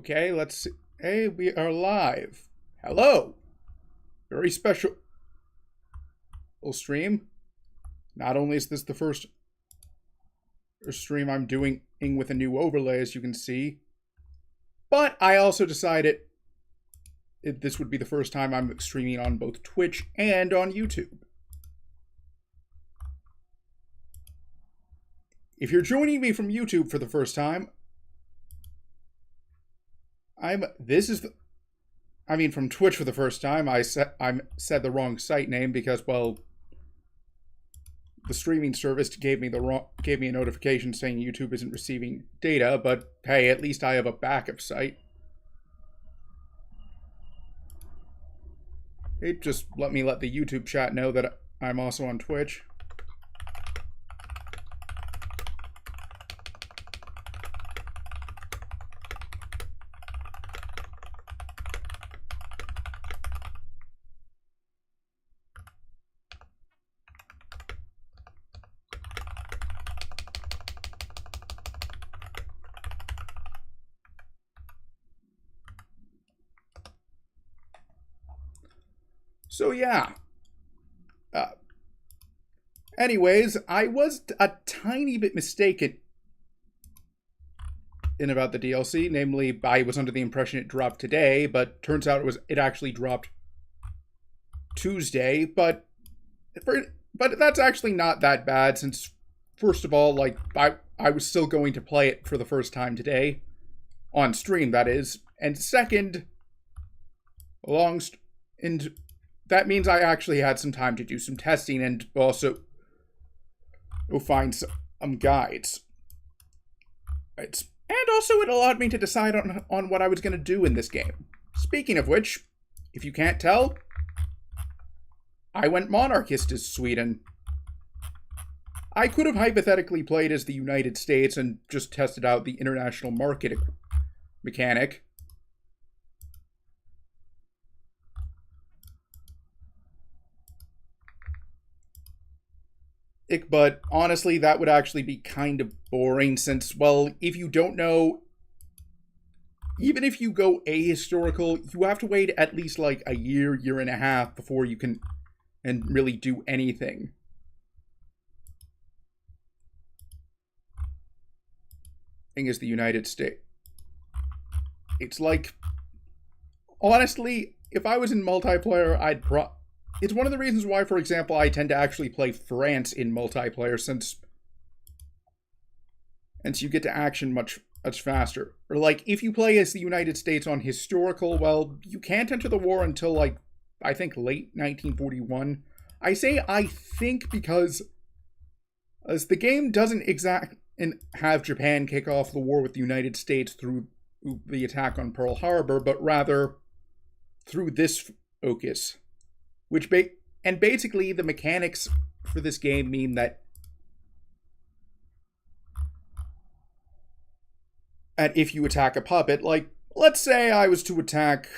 Okay, let's see. Hey, we are live. Hello. Very special stream. Not only is this the first stream I'm doing with a new overlay, as you can see, but I also decided this would be the first time I'm streaming on both Twitch and on YouTube. If you're joining me from YouTube for the first time, from Twitch for the first time. I said the wrong site name because, well, the streaming service gave me a notification saying YouTube isn't receiving data, but hey, at least I have a backup site. It just let the YouTube chat know that I'm also on Twitch. So yeah. Anyways, I was a tiny bit mistaken about the DLC. Namely, I was under the impression it dropped today, but turns out it actually dropped Tuesday. But that's actually not that bad, since first of all, like I was still going to play it for the first time today, on stream that is, and second, that means I actually had some time to do some testing and also find some guides. And also it allowed me to decide on what I was going to do in this game. Speaking of which, if you can't tell, I went monarchist as Sweden. I could have hypothetically played as the United States and just tested out the international market mechanic. But honestly, that would actually be kind of boring since, well, if you don't know, even if you go ahistorical, you have to wait at least like a year and a half before you can really do anything. Thing is the United States. It's like, honestly, if I was in multiplayer, it's one of the reasons why, for example, I tend to actually play France in multiplayer, since you get to action much faster. Or like, if you play as the United States on historical, well, you can't enter the war until like, I think late 1941. I say I think because as the game doesn't have Japan kick off the war with the United States through the attack on Pearl Harbor, but rather through this focus. And basically the mechanics for this game mean that if you attack a puppet, like, let's say I was to attack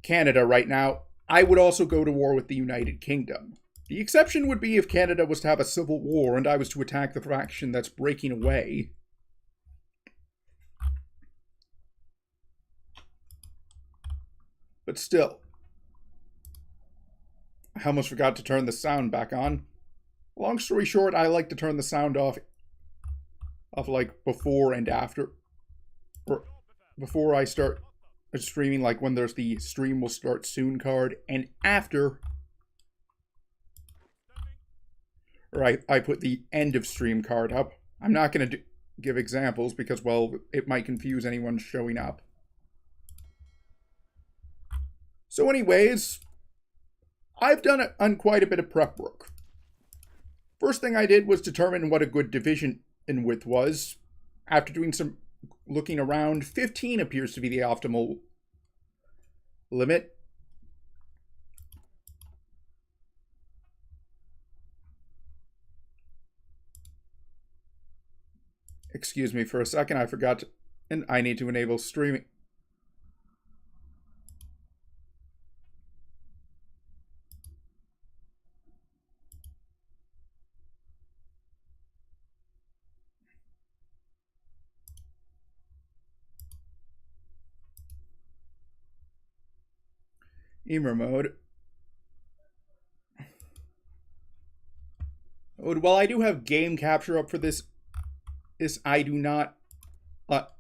Canada right now, I would also go to war with the United Kingdom. The exception would be if Canada was to have a civil war and I was to attack the faction that's breaking away. But still, I almost forgot to turn the sound back on. Long story short, I like to turn the sound off like before and after. Or before I start streaming, like when there's the stream will start soon card, and after, right, I put the end of stream card up. I'm not going to give examples because, well, it might confuse anyone showing up. So anyways, I've done quite a bit of prep work. First thing I did was determine what a good division in width was. After doing some looking around, 15 appears to be the optimal limit. Excuse me for a second, I forgot to, and I need to enable streaming. Emer mode. While I do have game capture up for this, I do not.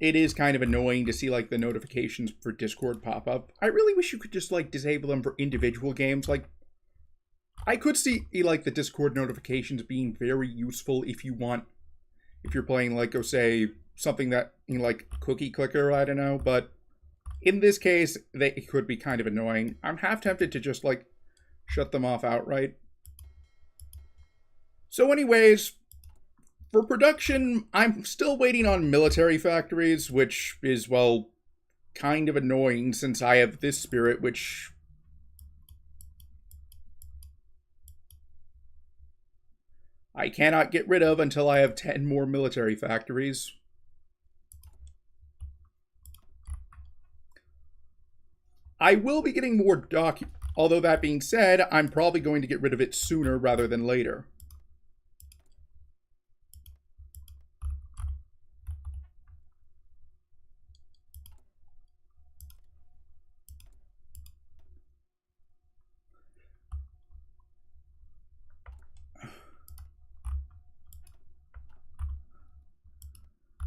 It is kind of annoying to see like the notifications for Discord pop up. I really wish you could just like disable them for individual games. Like, I could see like the Discord notifications being very useful if you're playing like, go say something that like Cookie Clicker, I don't know, but in this case, they could be kind of annoying. I'm half tempted to just like shut them off outright. So anyways, for production, I'm still waiting on military factories, which is, well, kind of annoying since I have this spirit, which I cannot get rid of until I have 10 more military factories. I will be getting more although that being said, I'm probably going to get rid of it sooner rather than later.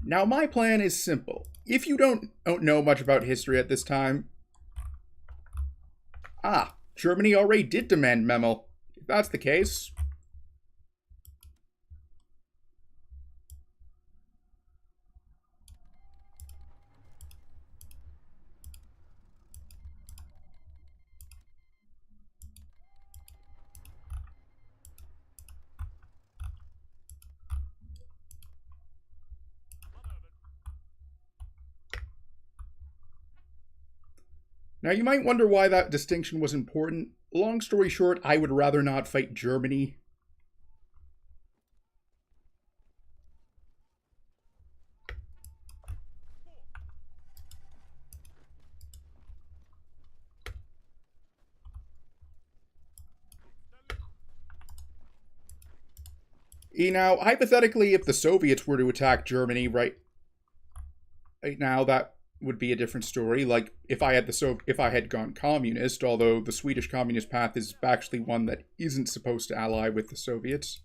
Now, my plan is simple. If you don't know much about history at this time, Germany already did demand Memel. If that's the case, now you might wonder why that distinction was important. Long story short, I would rather not fight Germany. Now, hypothetically, if the Soviets were to attack Germany right now, that would be a different story. Like if I had gone communist, although the Swedish communist path is actually one that isn't supposed to ally with the Soviets.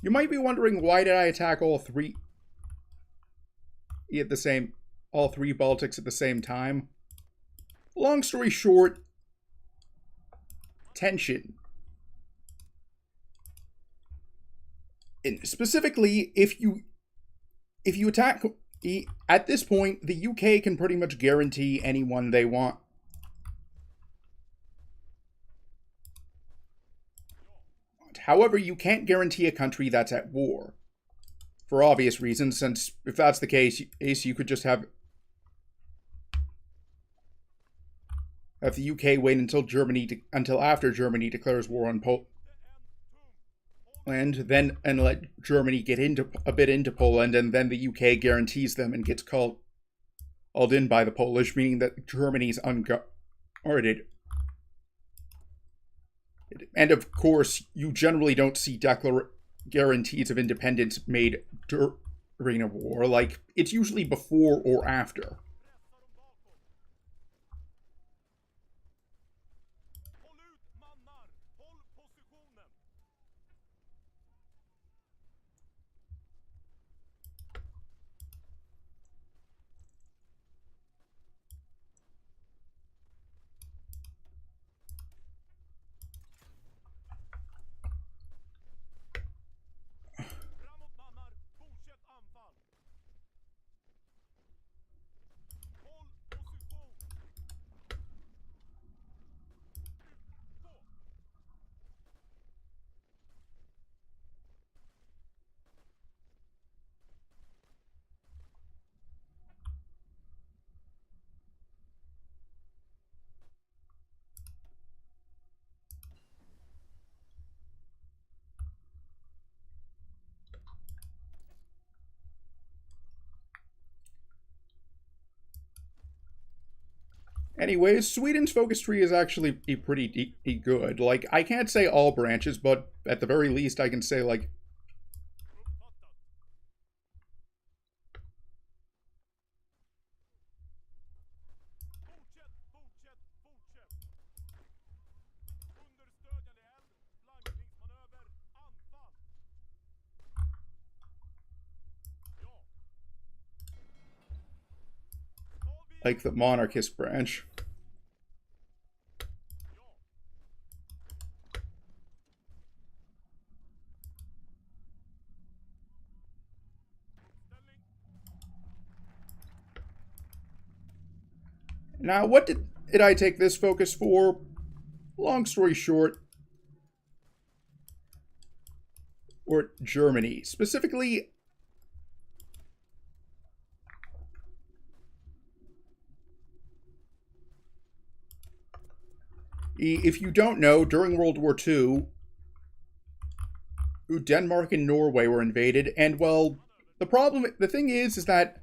You might be wondering, why did I attack all three Baltics at the same time? Long story short, tension. And specifically, if you attack at this point, the UK can pretty much guarantee anyone they want. However, you can't guarantee a country that's at war. For obvious reasons, since if that's the case, you could just have the UK wait until after Germany declares war on Poland, then and let Germany get a bit into Poland, and then the UK guarantees them and gets called in by the Polish, meaning that Germany's unguarded. And of course, you generally don't see guarantees of independence made during a war. Like, it's usually before or after. Anyways, Sweden's focus tree is actually pretty good. Like, I can't say all branches, but at the very least I can say, like, the monarchist branch. Now, what did I take this focus for? Long story short, or Germany. Specifically, if you don't know, during World War II, Denmark and Norway were invaded, and, well, the thing is that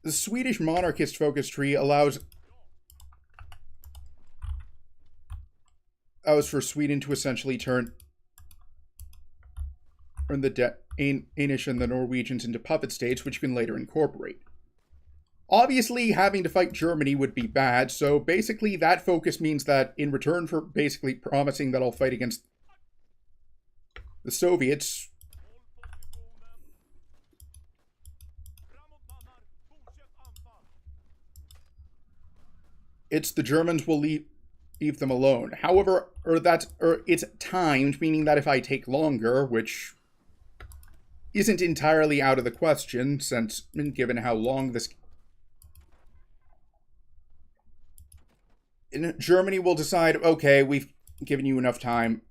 the Swedish monarchist focus tree allows for Sweden to essentially turn the Danish and the Norwegians into puppet states, which you can later incorporate. Obviously, having to fight Germany would be bad, so basically that focus means that in return for basically promising that I'll fight against the Soviets, it's the Germans will leave them alone. However, it's timed, meaning that if I take longer, which isn't entirely out of the question, since given how long this... Germany will decide, okay, we've given you enough time.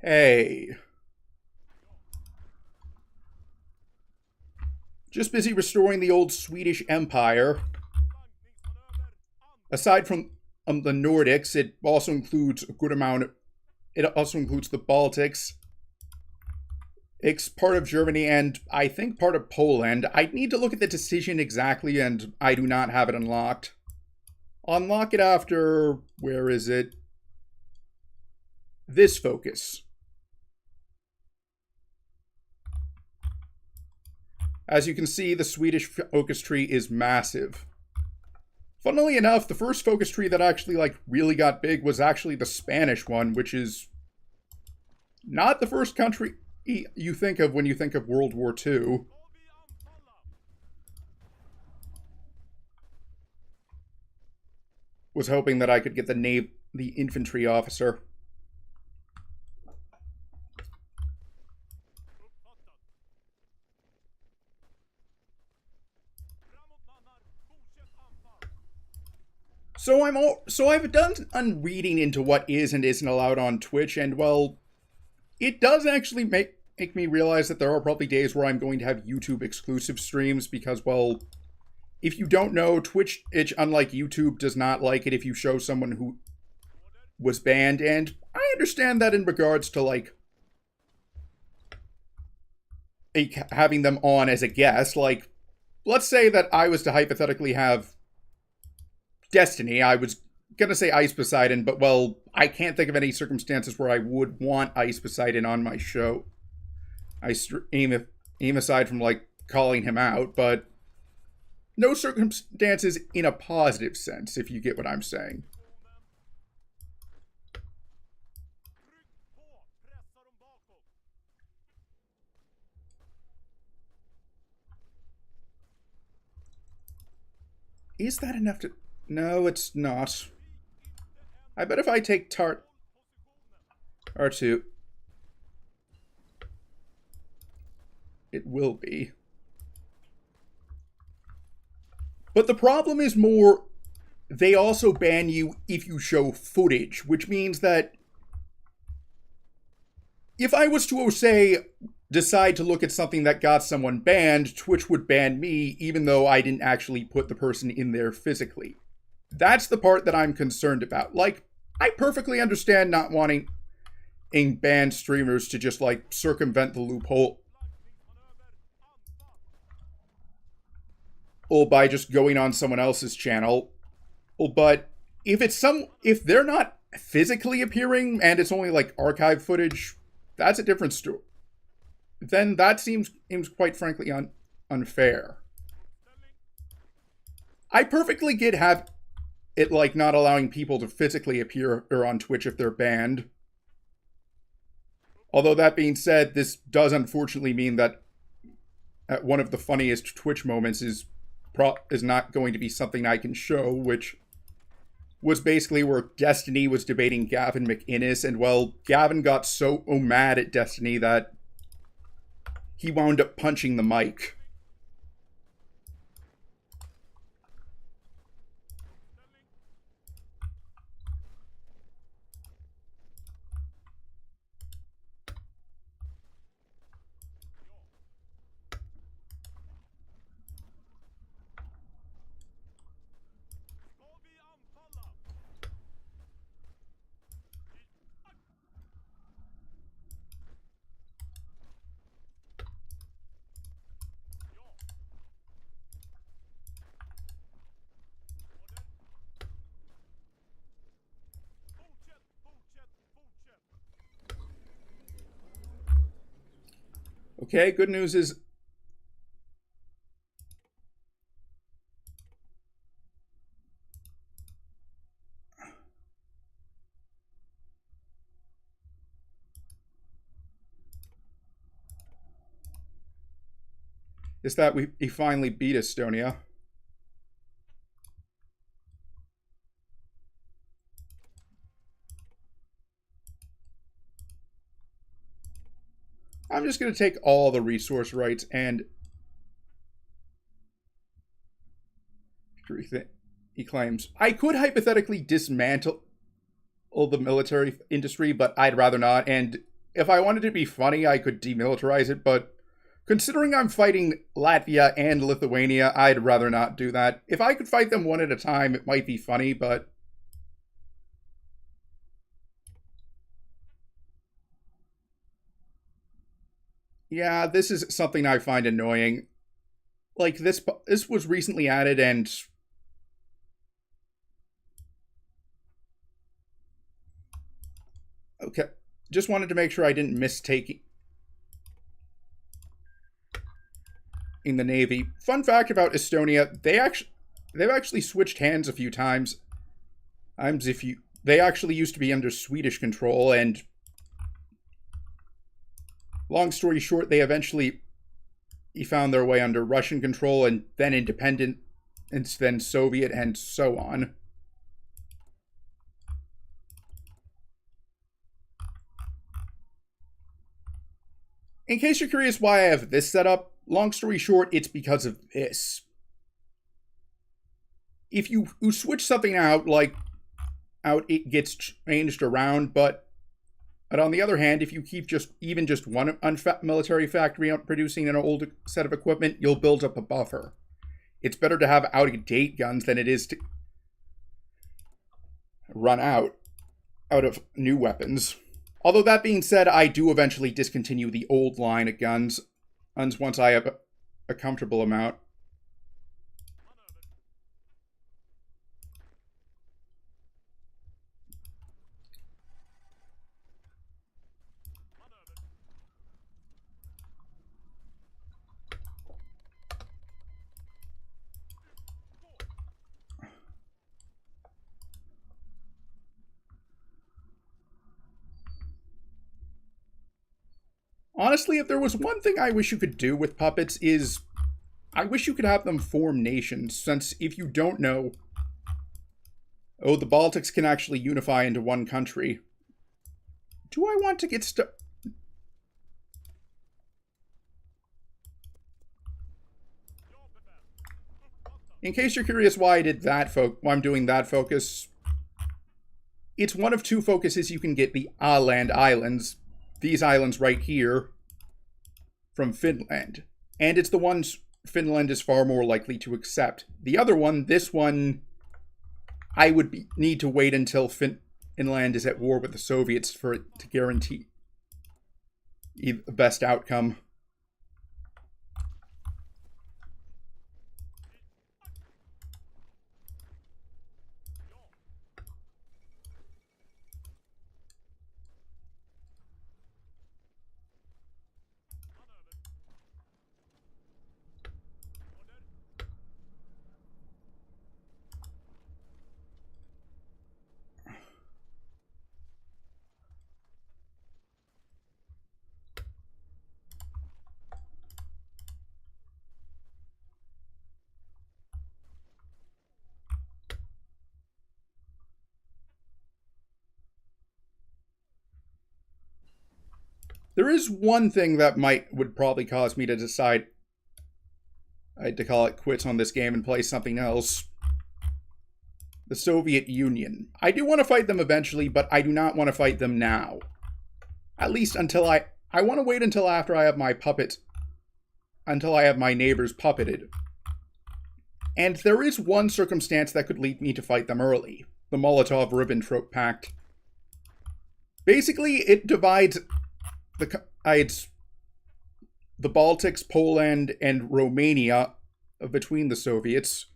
Hey. Just busy restoring the old Swedish Empire. Aside from the Nordics, it also includes a good amount. It also includes the Baltics. It's part of Germany and I think part of Poland. I'd need to look at the decision exactly, and I do not have it unlocked. Unlock it after... where is it? This focus. As you can see, the Swedish focus tree is massive. Funnily enough, the first focus tree that actually, really got big was actually the Spanish one, which is not the first country you think of when you think of World War II. Was hoping that I could get the infantry officer. So I've done some reading into what is and isn't allowed on Twitch, and, well, it does actually make me realize that there are probably days where I'm going to have YouTube exclusive streams because, well, if you don't know, Twitch, unlike YouTube, does not like it if you show someone who was banned, and I understand that in regards to, having them on as a guest. Let's say that I was to hypothetically have Destiny. I was gonna say Ice Poseidon, but, well, I can't think of any circumstances where I would want Ice Poseidon on my show. I aim aside from, calling him out, but no circumstances in a positive sense, if you get what I'm saying. Is that enough to... No, it's not. I bet if I take R2, it will be. But the problem is more, they also ban you if you show footage, which means that if I was to, say, decide to look at something that got someone banned, Twitch would ban me even though I didn't actually put the person in there physically. That's the part that I'm concerned about. Like, I perfectly understand not wanting banned streamers to just, like, circumvent the loophole or by just going on someone else's channel. But if they're not physically appearing and it's only, like, archive footage, that's a different story. Then that seems quite frankly unfair. I perfectly get it, like, not allowing people to physically appear on Twitch if they're banned. Although that being said, this does unfortunately mean that one of the funniest Twitch moments is not going to be something I can show, which was basically where Destiny was debating Gavin McInnes, and, well, Gavin got so mad at Destiny that he wound up punching the mic. Okay, good news is that he finally beat Estonia. I'm just going to take all the resource rights and he claims. I could hypothetically dismantle the military industry, but I'd rather not. And if I wanted to be funny, I could demilitarize it, but considering I'm fighting Latvia and Lithuania, I'd rather not do that. If I could fight them one at a time, it might be funny, but yeah, this is something I find annoying. Like, this was recently added, and okay, just wanted to make sure I didn't mistake in the Navy. Fun fact about Estonia, they've actually switched hands a few times. They actually used to be under Swedish control, and long story short, they eventually found their way under Russian control, and then independent, and then Soviet, and so on. In case you're curious why I have this set up, long story short, it's because of this. If you switch something out, it gets changed around, but on the other hand, if you keep even just one military factory producing an old set of equipment, you'll build up a buffer. It's better to have out-of-date guns than it is to run out of new weapons. Although that being said, I do eventually discontinue the old line of guns once I have a comfortable amount. Honestly, if there was one thing I wish you could do with puppets is I wish you could have them form nations, since if you don't know, the Baltics can actually unify into one country. Do I want to get stuck? In case you're curious why I did that why I'm doing that focus, it's one of two focuses you can get the Åland Islands. these islands right here from Finland. And it's the ones Finland is far more likely to accept. The other one, this one, I would need to wait until Finland is at war with the Soviets for it to guarantee the best outcome. There is one thing that would probably cause me to decide to call it quits on this game and play something else. The Soviet Union. I do want to fight them eventually, but I do not want to fight them now. At least until I want to wait until after I have my puppets, until I have my neighbors puppeted. And there is one circumstance that could lead me to fight them early. The Molotov-Ribbentrop Pact. Basically, it divides the Baltics, Poland, and Romania between the Soviets.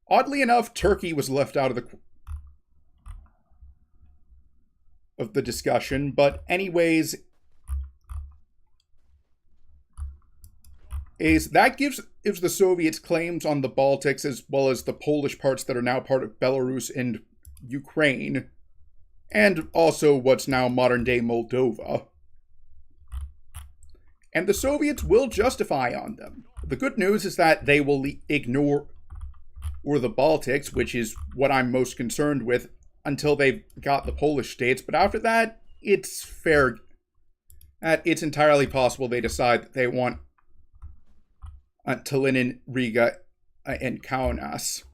Oddly enough, Turkey was left out of the discussion, but anyways, that gives the Soviets claims on the Baltics as well as the Polish parts that are now part of Belarus and Ukraine, and also what's now modern-day Moldova. And the Soviets will justify on them. The good news is that they will ignore the Baltics, which is what I'm most concerned with, until they've got the Polish states. But after that, it's fair. It's entirely possible they decide that they want Tallinn, Riga, and Kaunas.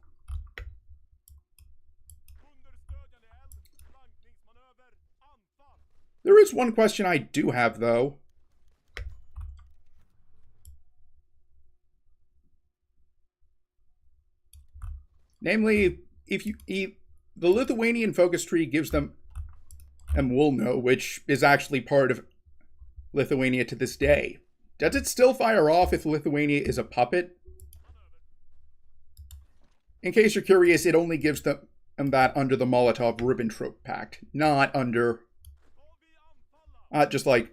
There is one question I do have, though. Namely, the Lithuanian focus tree gives them Wilno, which is actually part of Lithuania to this day. Does it still fire off if Lithuania is a puppet? In case you're curious, it only gives them that under the Molotov-Ribbentrop Pact, not under, just like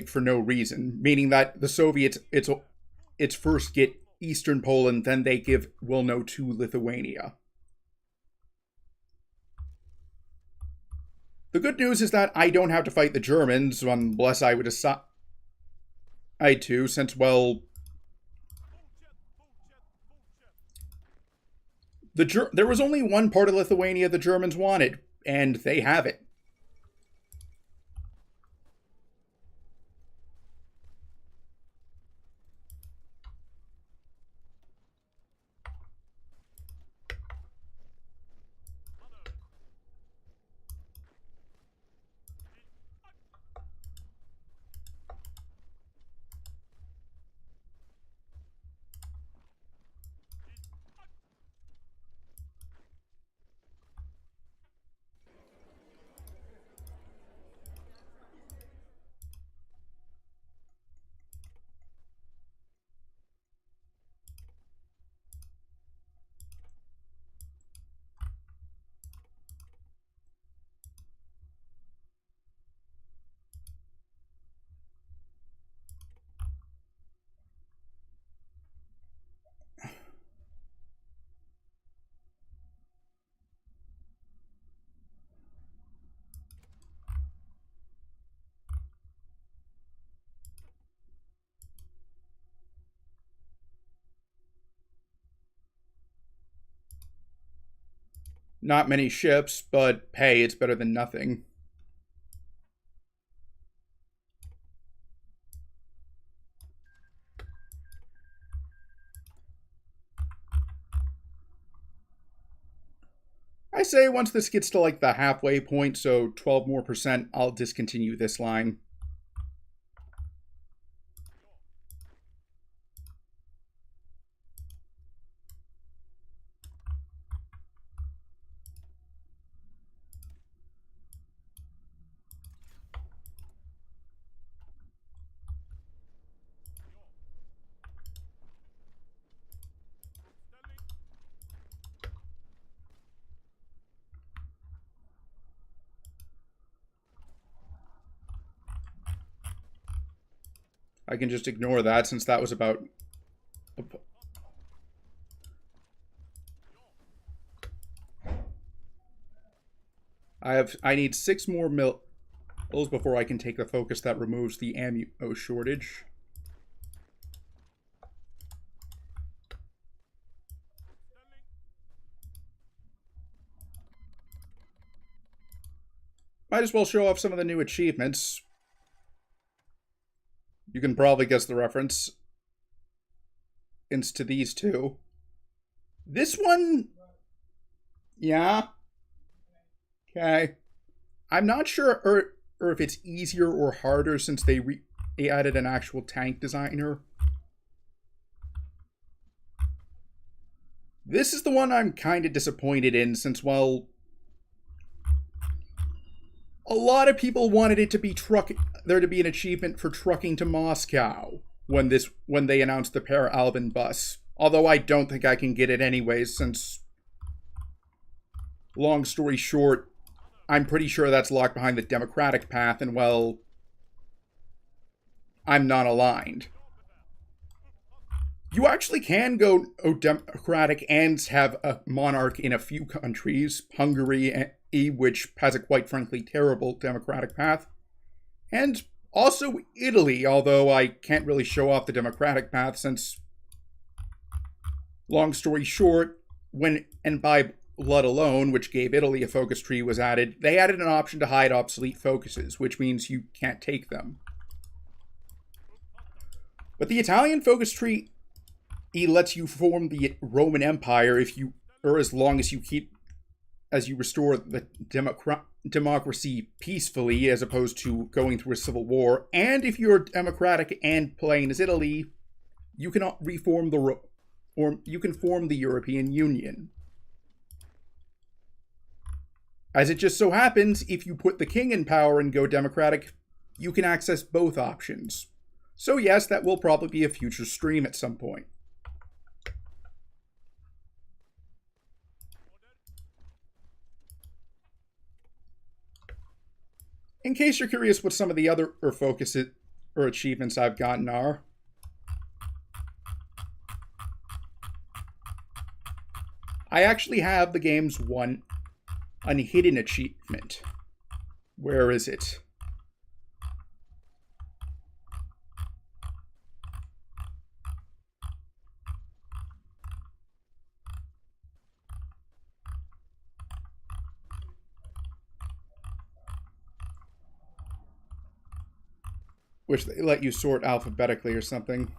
for no reason. Meaning that the Soviets, it's first get Eastern Poland, then they give Wilno to Lithuania. The good news is that I don't have to fight the Germans unless I would decide to, since, well, there was only one part of Lithuania the Germans wanted, and they have it. Not many ships, but hey, it's better than nothing. I say once this gets to like the halfway point, so 12 more percent, I'll discontinue this line. I can just ignore that since that was about... I need 6 more mils before I can take the focus that removes the ammo shortage. Might as well show off some of the new achievements. You can probably guess the reference. It's to these two. This one... Yeah. Okay. I'm not sure or if it's easier or harder since they added an actual tank designer. This is the one I'm kind of disappointed in since, well, a lot of people wanted it to be there to be an achievement for trucking to Moscow when they announced the Para-Alban bus. Although I don't think I can get it anyways since, long story short, I'm pretty sure that's locked behind the Democratic path and, well, I'm not aligned. You actually can go democratic and have a monarch in a few countries. Hungary, which has a quite frankly terrible democratic path. And also Italy, although I can't really show off the democratic path since, long story short, when and by blood alone, which gave Italy a focus tree, was added, they added an option to hide obsolete focuses, which means you can't take them. But the Italian focus tree lets you form the Roman Empire as long as you restore the democracy peacefully, as opposed to going through a civil war. And if you're democratic and playing as Italy, you can reform you can form the European Union. As it just so happens, if you put the king in power and go democratic, you can access both options. So yes, that will probably be a future stream at some point. In case you're curious what some of the other focuses or achievements I've gotten are, I actually have the game's one unhidden achievement. Where is it? Which they let you sort alphabetically or something.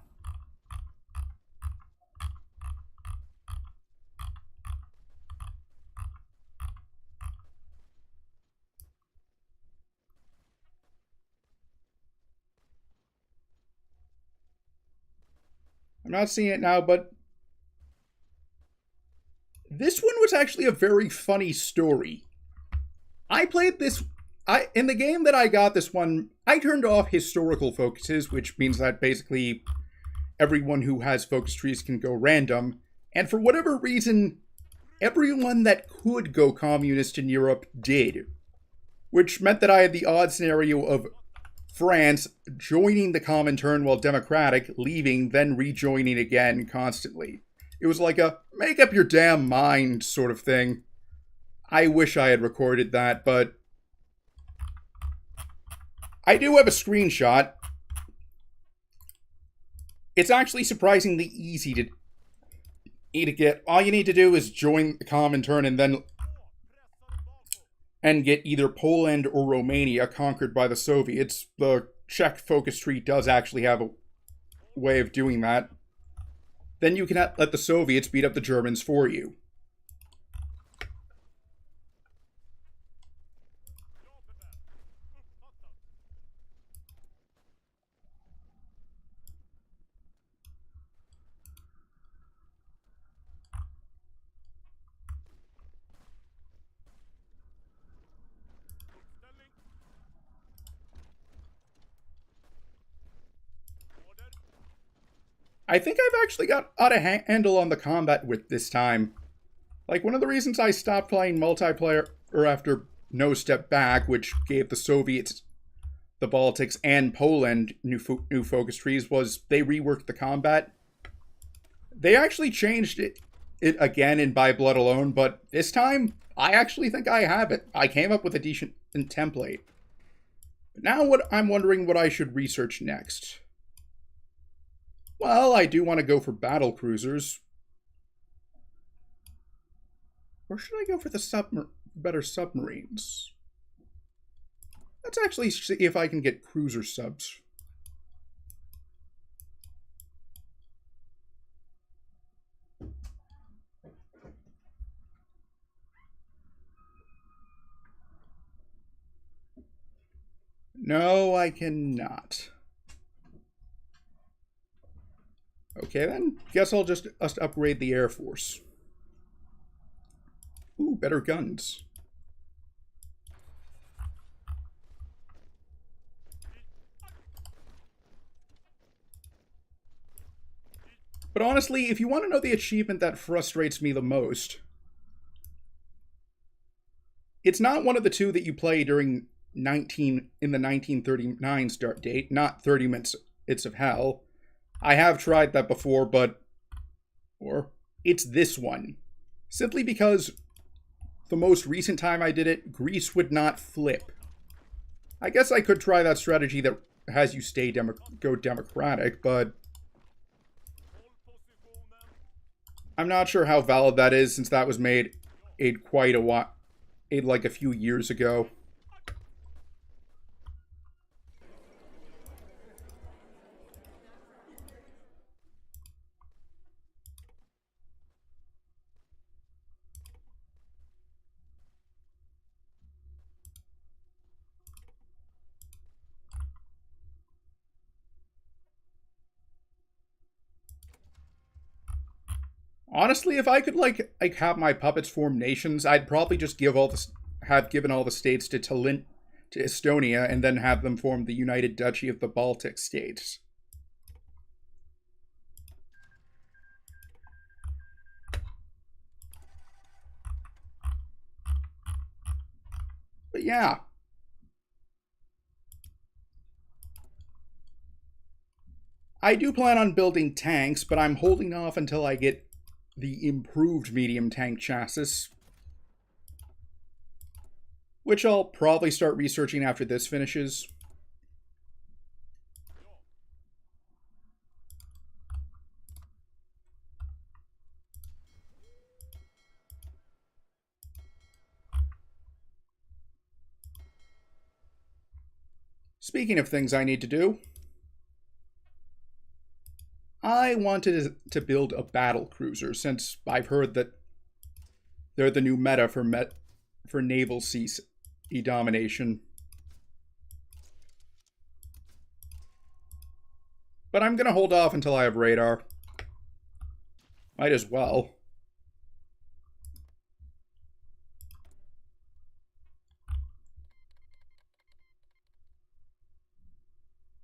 I'm not seeing it now, but this one was actually a very funny story. I played this... in the game that I got this one, I turned off historical focuses, which means that basically everyone who has focus trees can go random. And for whatever reason, everyone that could go communist in Europe did. Which meant that I had the odd scenario of France joining the Comintern while democratic, leaving, then rejoining again constantly. It was like a make up your damn mind sort of thing. I wish I had recorded that, but I do have a screenshot. It's actually surprisingly easy to get. All you need to do is join the Comintern and get either Poland or Romania conquered by the Soviets. The Czech focus tree does actually have a way of doing that. Then you can let the Soviets beat up the Germans for you. I think I've actually got a handle on the combat with this time. Like, one of the reasons I stopped playing multiplayer after No Step Back, which gave the Soviets, the Baltics, and Poland new focus trees, was they reworked the combat. They actually changed it again in By Blood Alone, but this time, I actually think I have it. I came up with a decent template. But now I'm wondering what I should research next. Well, I do want to go for battle cruisers. Or should I go for the better submarines? Let's actually see if I can get cruiser subs. No, I cannot. Okay, then. Guess I'll just upgrade the Air Force. Ooh, better guns. But honestly, if you want to know the achievement that frustrates me the most, it's not one of the two that you play during in the 1939 start date, not 30 Minutes of Hell. I have tried that before, or it's this one. Simply because the most recent time I did it, Greece would not flip. I guess I could try that strategy that has you go democratic, but I'm not sure how valid that is since that was made quite a while, like a few years ago. Honestly, if I could like have my puppets form nations, I'd probably just have given all the states to Estonia, and then have them form the United Duchy of the Baltic states. But yeah. I do plan on building tanks, but I'm holding off until I get the improved medium tank chassis, which I'll probably start researching after this finishes. Speaking of things I need to do, I wanted to build a battle cruiser since I've heard that they're the new meta for naval sea domination. But I'm gonna hold off until I have radar. Might as well.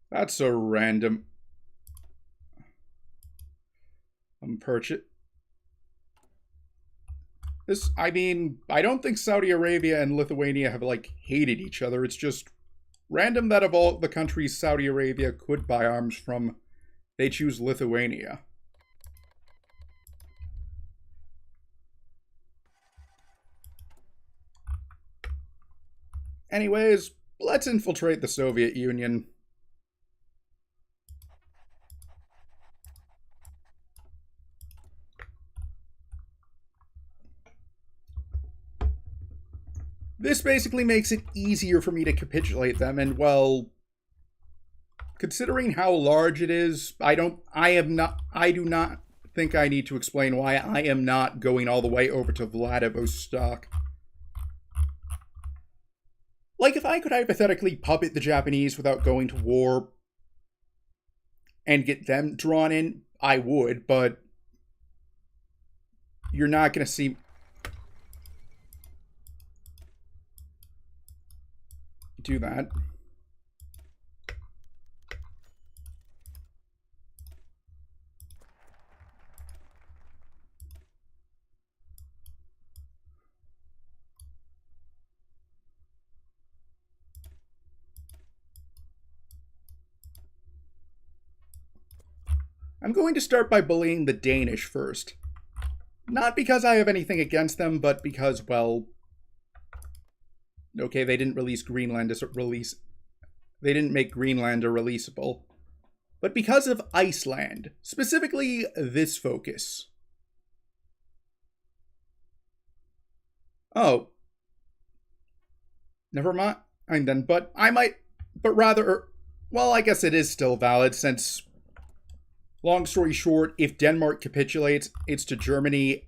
That's a random purchase. I mean, I don't think Saudi Arabia and Lithuania have, like, hated each other. It's just random that of all the countries Saudi Arabia could buy arms from, they choose Lithuania. Anyways, let's infiltrate the Soviet Union. This basically makes it easier for me to capitulate them, and well, considering how large it is, I do not think I need to explain why I am not going all the way over to Vladivostok. Like, if I could hypothetically puppet the Japanese without going to war and get them drawn in, I would, but you're not going to see do that. I'm going to start by bullying the Danish first. Not because I have anything against them, but because, well... Okay, they didn't release Greenland as a release... They didn't make Greenland a releasable. But because of Iceland. Specifically, this focus. Oh. Never mind then, but I might... But rather... Well, I guess it is still valid, since... Long story short, if Denmark capitulates, it's to Germany.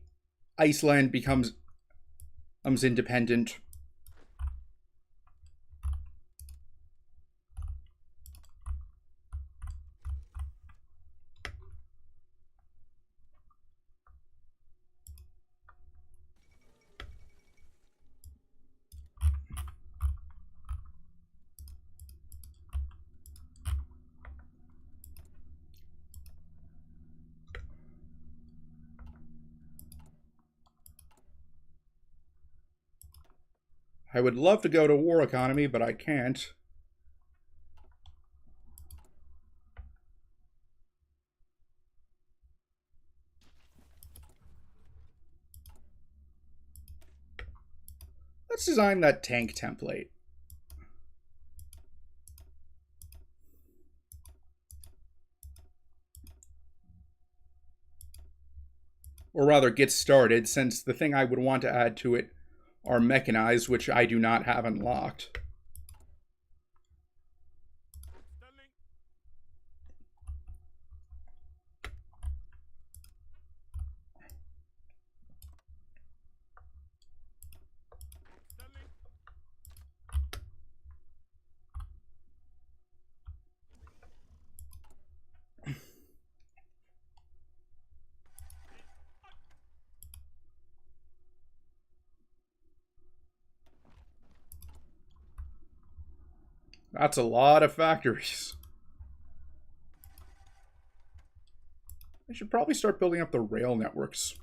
Iceland becomes independent. I would love to go to war economy, but I can't. Let's design that tank template. Or rather, get started, since the thing I would want to add to it are mechanized, which I do not have unlocked. That's a lot of factories. I should probably start building up the rail networks.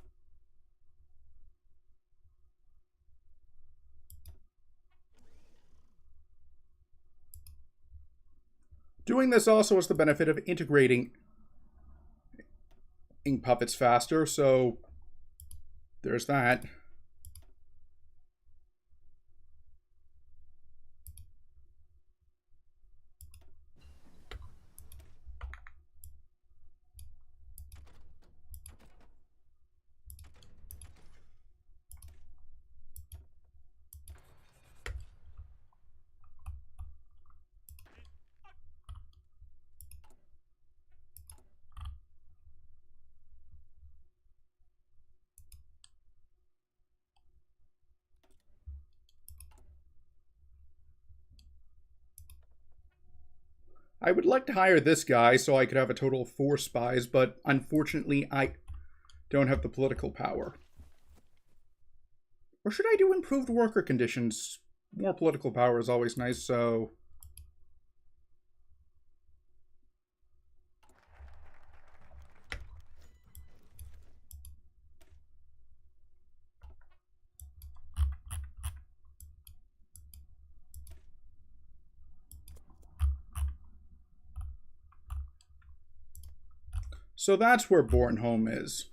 Doing this also has the benefit of integrating puppets faster, so there's that. I would like to hire this guy so I could have a total of 4 spies, but unfortunately I don't have the political power. Or should I do improved worker conditions? More political power is always nice, so... So that's where Bornholm is.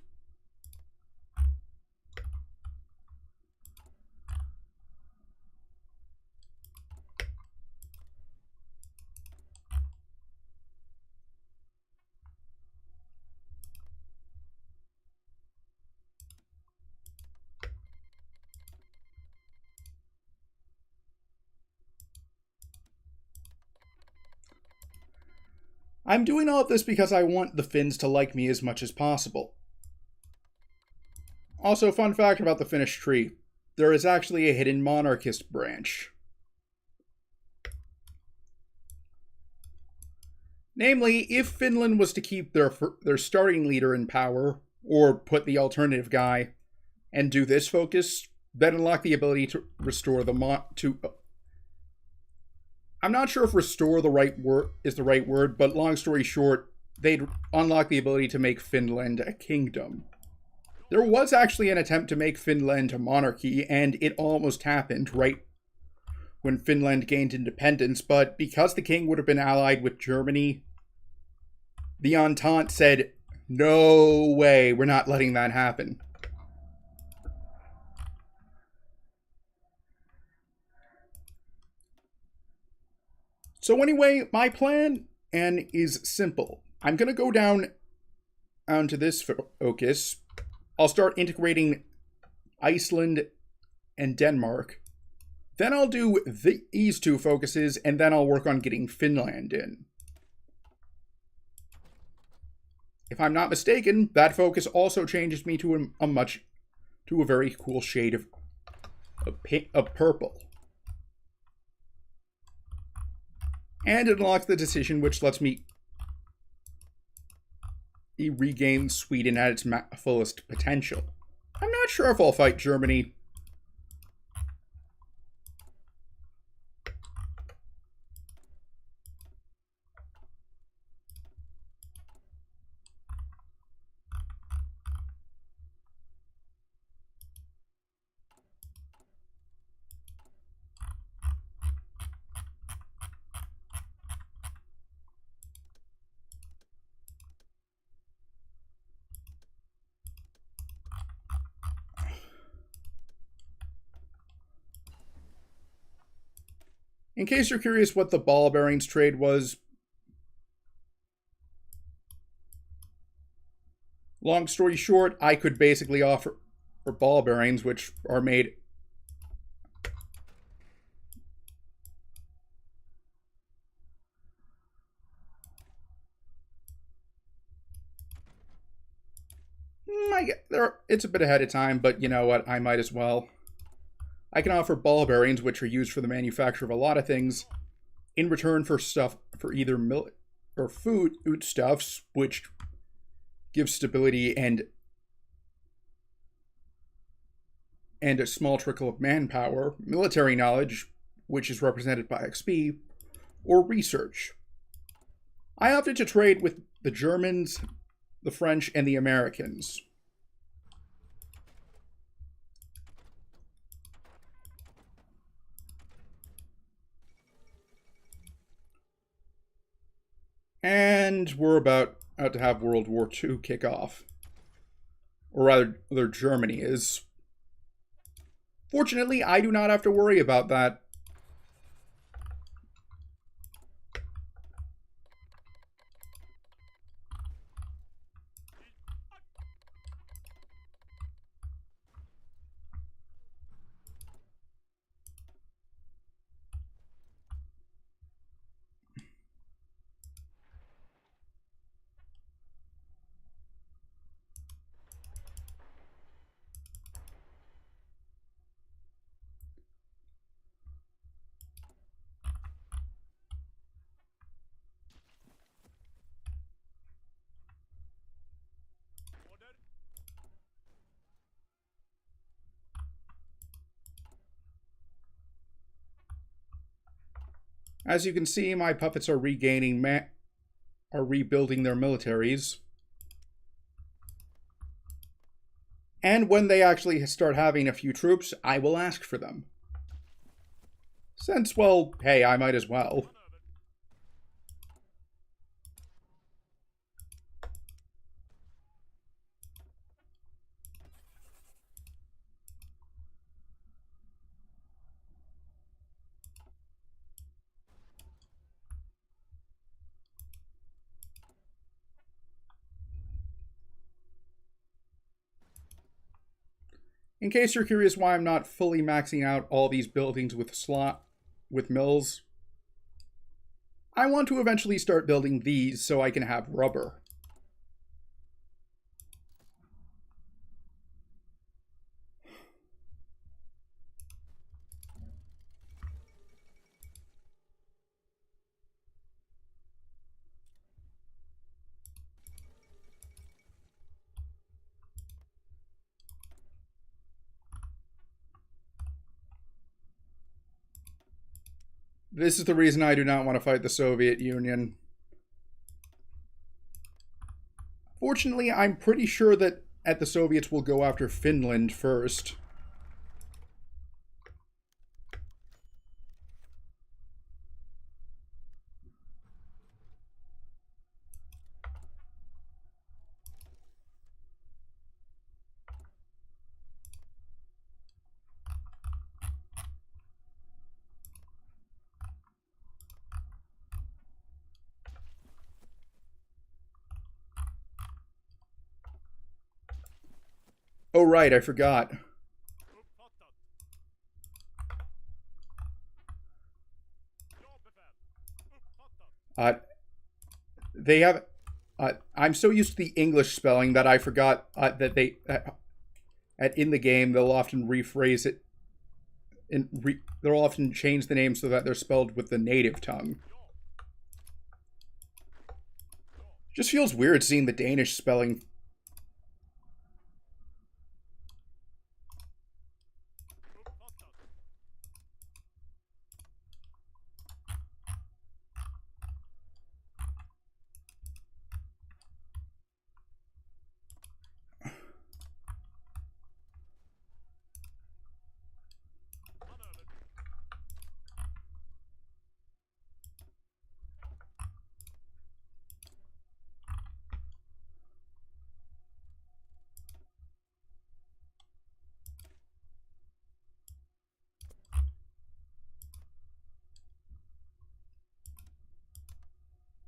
I'm doing all of this because I want the Finns to like me as much as possible. Also, fun fact about the Finnish tree. There is actually a hidden monarchist branch. Namely, if Finland was to keep their starting leader in power, or put the alternative guy, and do this focus, then unlock the ability to restore the I'm not sure if restore is the right word, but long story short, they'd unlock the ability to make Finland a kingdom. There was actually an attempt to make Finland a monarchy, and it almost happened right when Finland gained independence, but because the king would have been allied with Germany, the Entente said, No way. We're not letting that happen. So anyway, my plan is simple. I'm going to go down onto this focus. I'll start integrating Iceland and Denmark. Then I'll do these two focuses, and then I'll work on getting Finland in. If I'm not mistaken, that focus also changes me to a very cool shade of purple. And it unlocks the decision, which lets me regain Sweden at its fullest potential. I'm not sure if I'll fight Germany. In case you're curious what the ball bearings trade was, long story short, I could basically offer ball bearings, which are made it's a bit ahead of time, but you know what? I might as well. I can offer ball bearings, which are used for the manufacture of a lot of things, in return for stuff for either milk or foodstuffs, which gives stability and a small trickle of manpower, military knowledge, which is represented by XP, or research. I opted to trade with the Germans, the French, and the Americans. And we're about to have World War II kick off. Or rather, Germany is. Fortunately, I do not have to worry about that. As you can see, my puppets are rebuilding their militaries. And when they actually start having a few troops, I will ask for them. Since, well, hey, I might as well. In case you're curious why I'm not fully maxing out all these buildings with mills, I want to eventually start building these so I can have rubber. This is the reason I do not want to fight the Soviet Union. Fortunately, I'm pretty sure that the Soviets will go after Finland first. Oh, right, I forgot. Uh, they have... I'm so used to the English spelling that I forgot that they... in the game, they'll often rephrase it. They'll often change the name so that they're spelled with the native tongue. Just feels weird seeing the Danish spelling.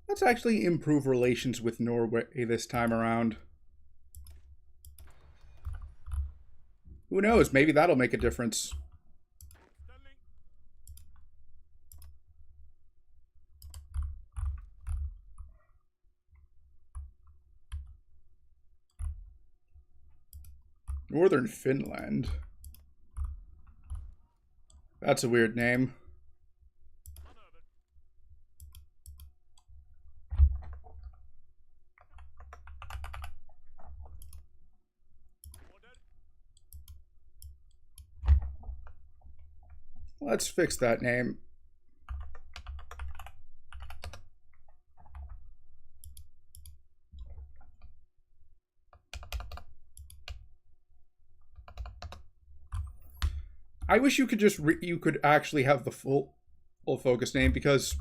Let's actually improve relations with Norway this time around. Who knows? Maybe that'll make a difference. Northern Finland. That's a weird name. Let's fix that name. I wish you could just you could actually have the full focus name, because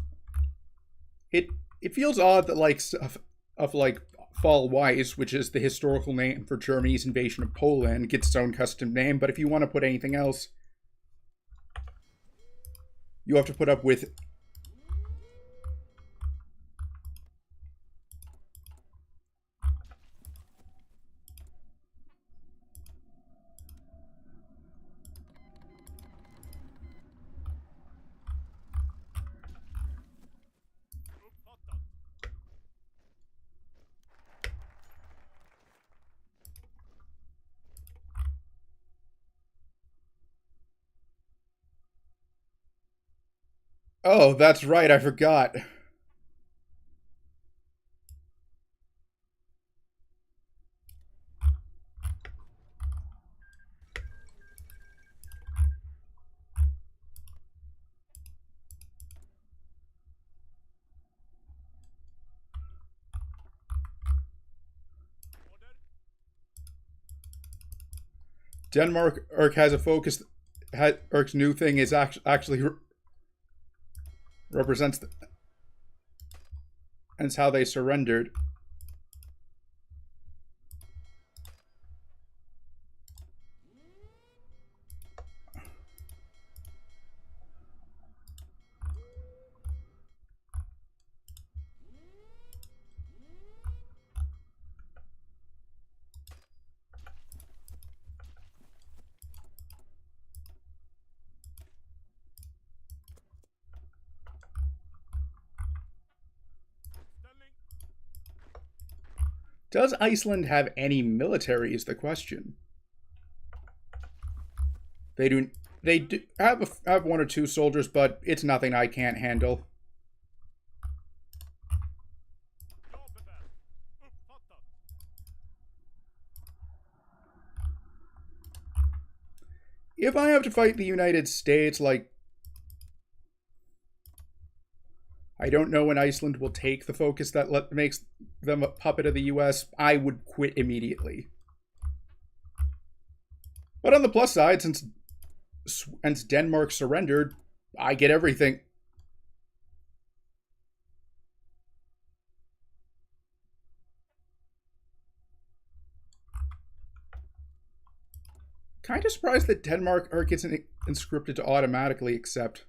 it feels odd that like stuff of like Fall Weiss, which is the historical name for Germany's invasion of Poland, gets its own custom name, but if you want to put anything else, you have to put up with... Oh, that's right, I forgot. Denmark has a focus. Urk's new thing is actually represents and it's how they surrendered. Does Iceland have any military is the question. They do. They do have one or two soldiers, but it's nothing I can't handle. If I have to fight the United States, like... I don't know when Iceland will take the focus that makes them a puppet of the US. I would quit immediately. But on the plus side, since Denmark surrendered, I get everything. Kind of surprised that Denmark gets inscripted to automatically accept.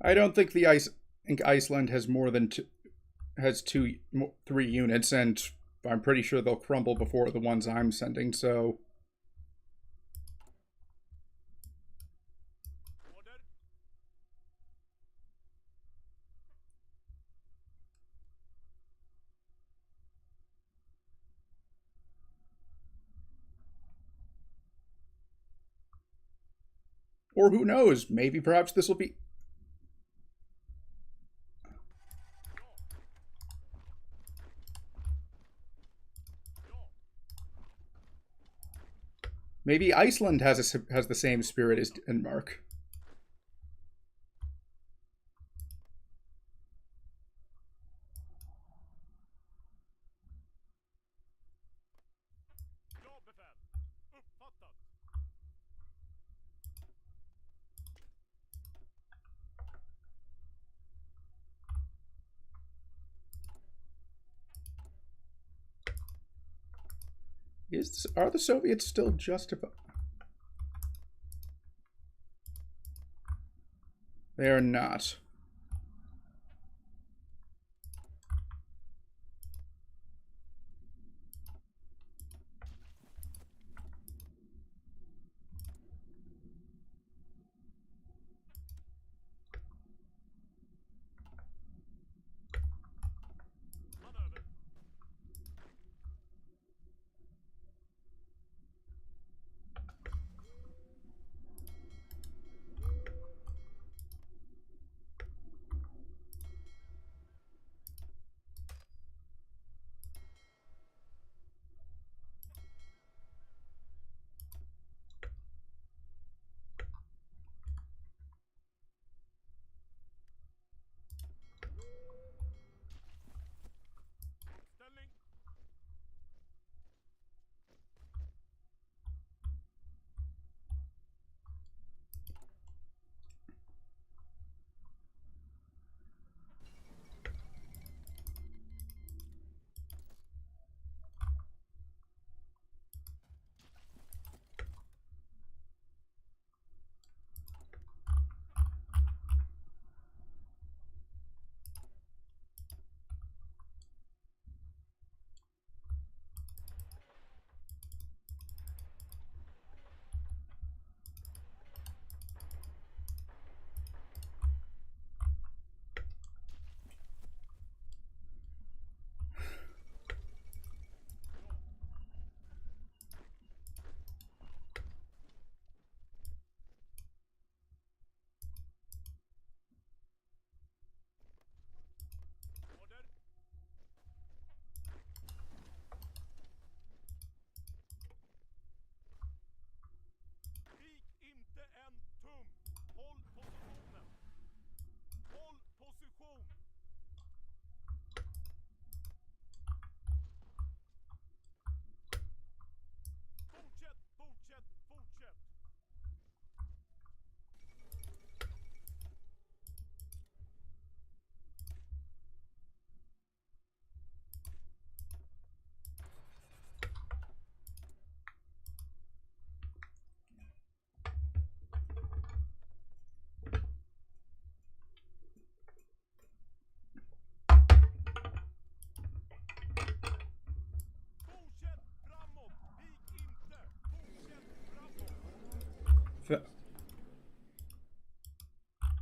I don't think I think Iceland has more than has three units, and I'm pretty sure they'll crumble before the ones I'm sending. So or who knows? Maybe perhaps this will be. Maybe Iceland has the same spirit as Denmark. Are the Soviets still justified? They are not.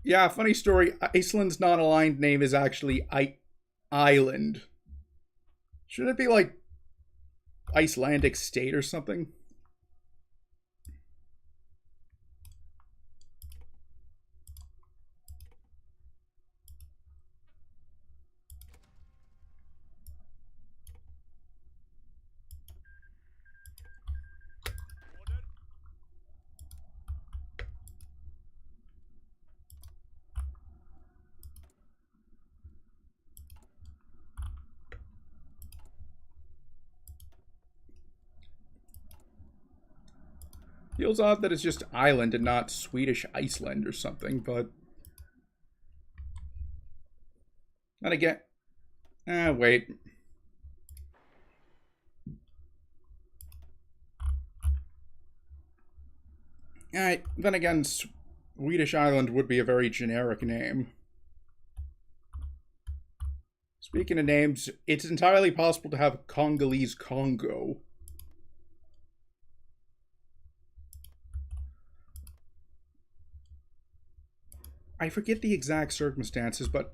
Yeah, funny story. Iceland's non-aligned name is actually Island. Shouldn't it be like Icelandic state or something? Feels odd that it's just island and not Swedish Iceland or something, but then again, wait. Alright, then again, Swedish Island would be a very generic name. Speaking of names, it's entirely possible to have Congolese Congo. I forget the exact circumstances, but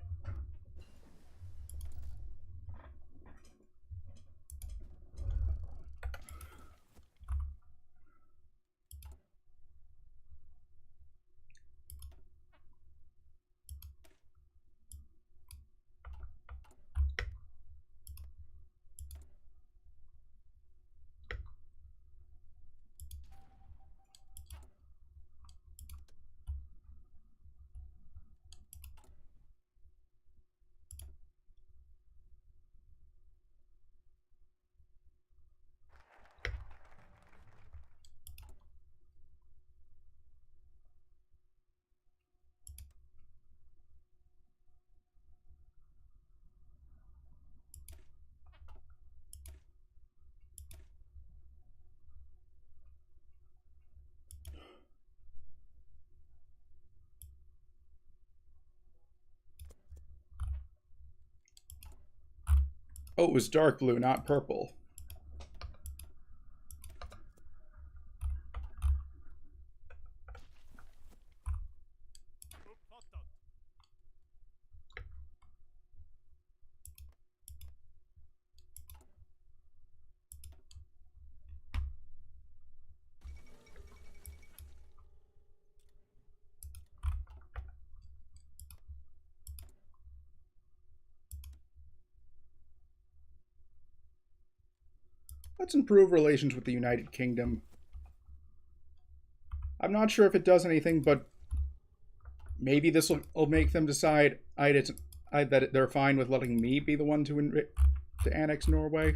oh, it was dark blue, not purple. Let's improve relations with the United Kingdom. I'm not sure if it does anything, but maybe this will make them decide that they're fine with letting me be the one to annex Norway.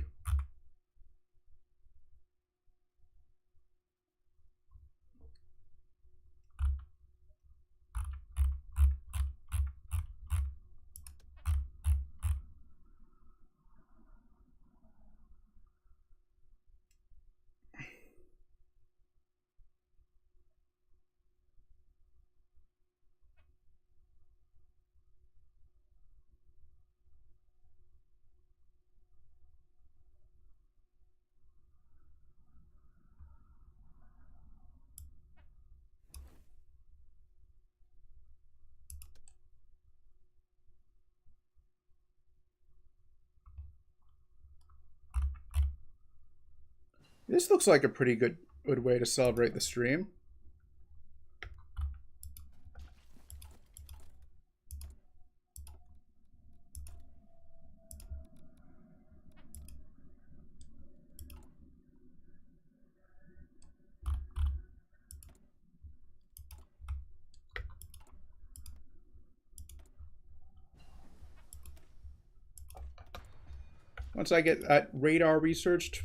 This looks like a pretty good way to celebrate the stream. Once I get that radar researched,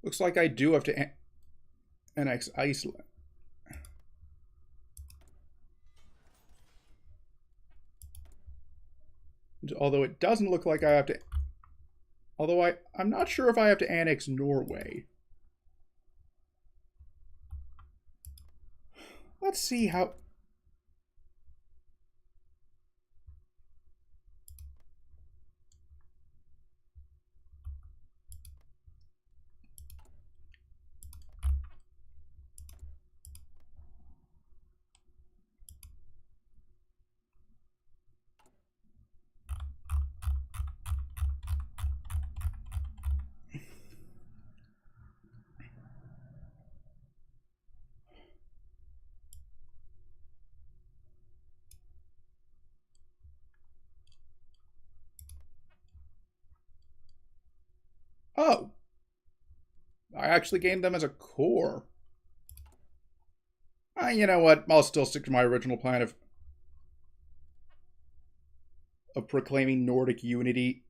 looks like I do have to annex Iceland. Although it doesn't look like I have to... Although I'm not sure if I have to annex Norway. Let's see how... actually gained them as a core. You know what? I'll still stick to my original plan of proclaiming Nordic unity.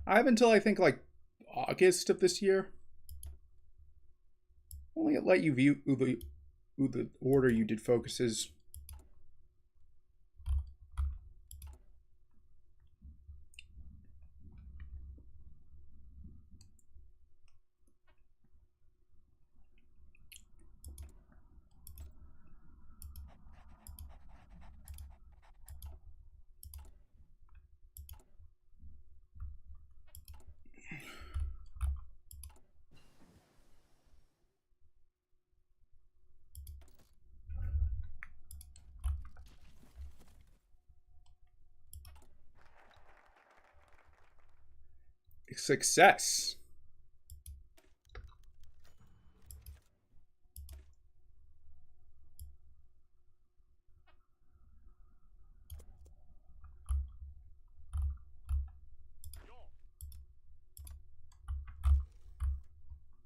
I have until I think like August of this year. Only let you view the order you did focuses. Success.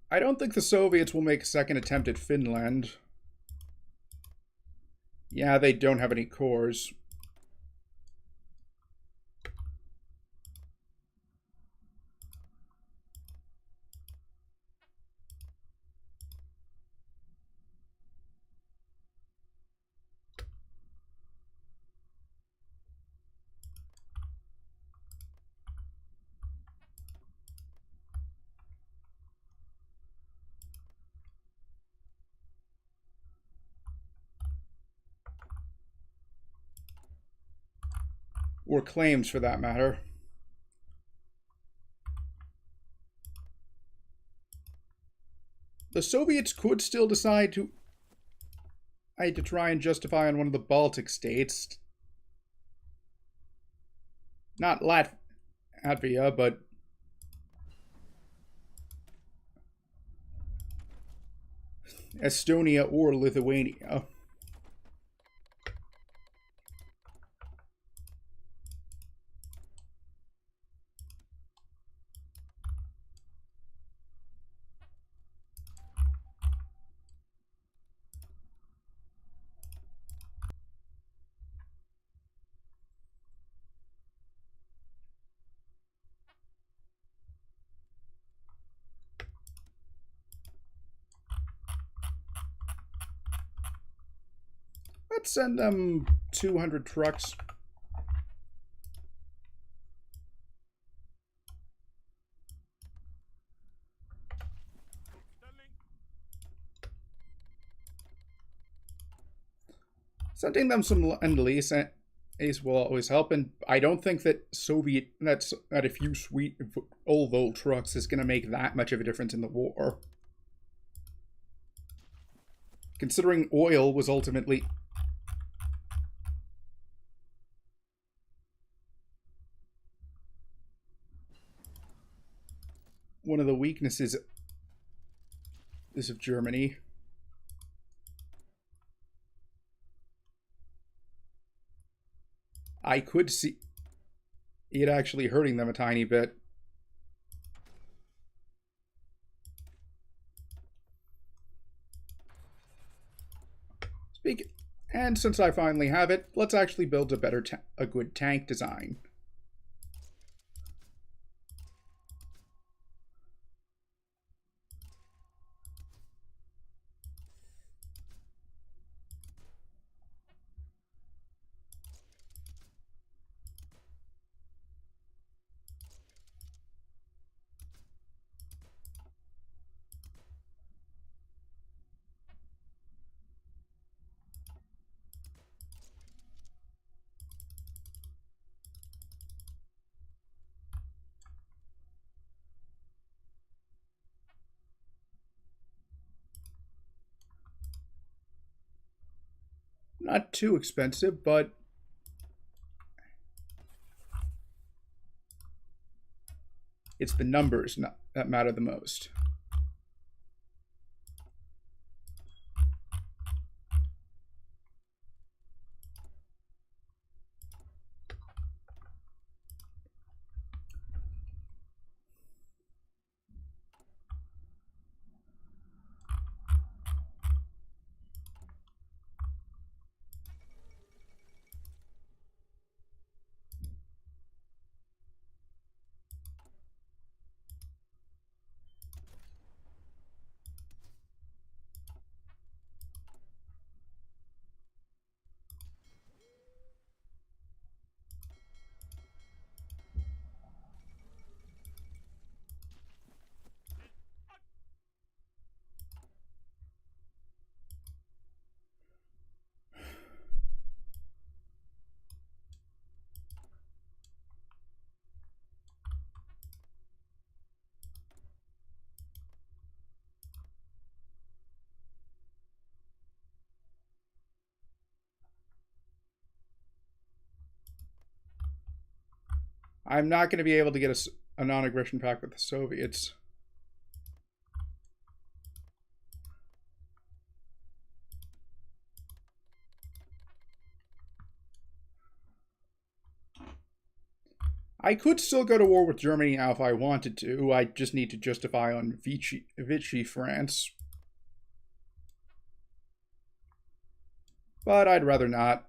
I don't think the Soviets will make a second attempt at Finland. Yeah, they don't have any cores. Or claims, for that matter. The Soviets could still decide to try and justify on one of the Baltic states. Not Latvia, but Estonia or Lithuania. Let's send them 200 trucks. Sending them some Lend-Lease will always help, and I don't think that that a few sweet old trucks is going to make that much of a difference in the war. Considering oil was ultimately one of the weaknesses of Germany. I could see it actually hurting them a tiny bit. And since I finally have it, let's actually build a good tank design. Not too expensive, but it's the numbers that matter the most. I'm not going to be able to get a non-aggression pact with the Soviets. I could still go to war with Germany now if I wanted to. I just need to justify on Vichy France. But I'd rather not.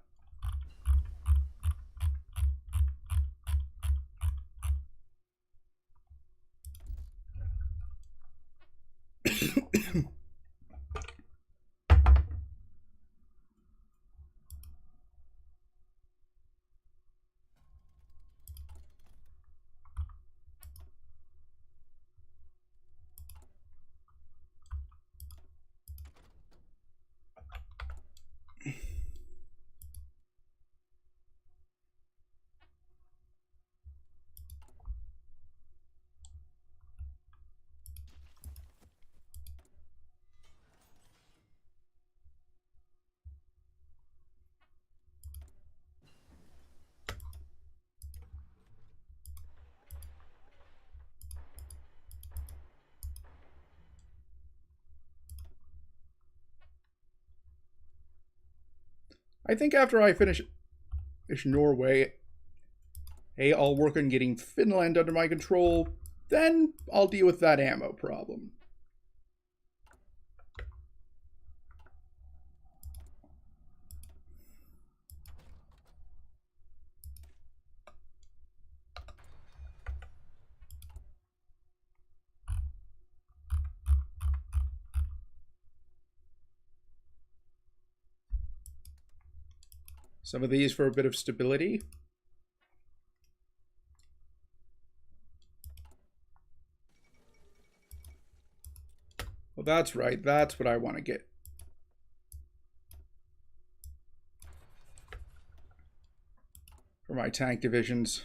I think after I finish Norway, hey, I'll work on getting Finland under my control. Then I'll deal with that ammo problem. Some of these for a bit of stability. Well, that's right. That's what I want to get. For my tank divisions.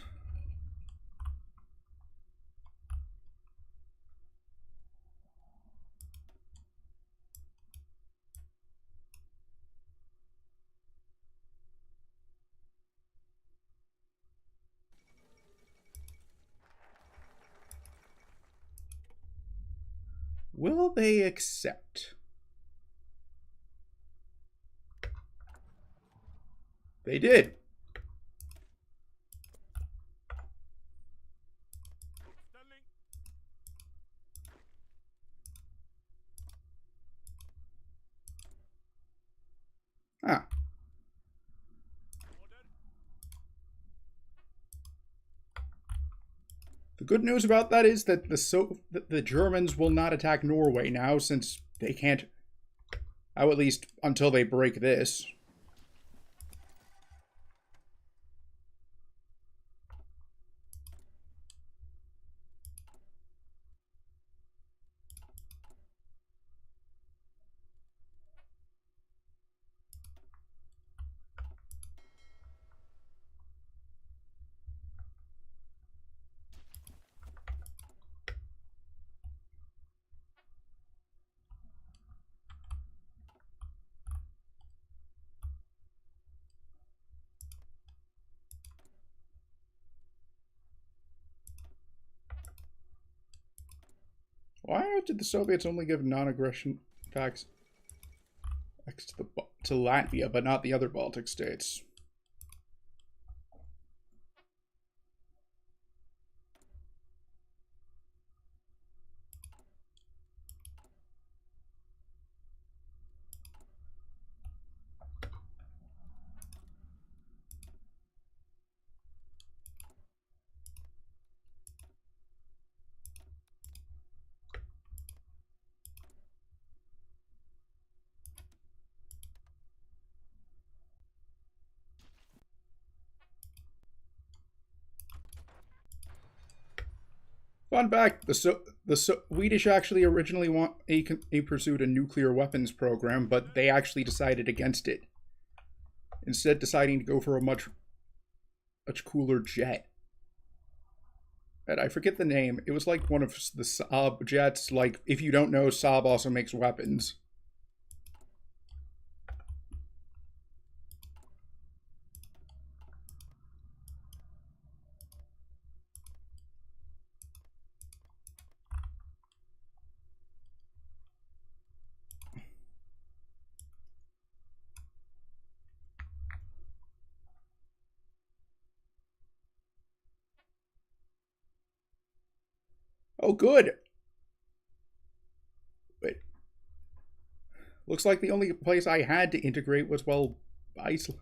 Will they accept? They did. Ah. The good news about that is that the Germans will not attack Norway now, since they can't. At least until they break this. Why did the Soviets only give non-aggression pacts to Latvia, but not the other Baltic states? Fun fact: the Swedish actually originally pursued a nuclear weapons program, but they actually decided against it, instead deciding to go for a much cooler jet. And I forget the name. It was like one of the Saab jets. Like, if you don't know, Saab also makes weapons. Oh, good. Wait. Looks like the only place I had to integrate was, well, Iceland.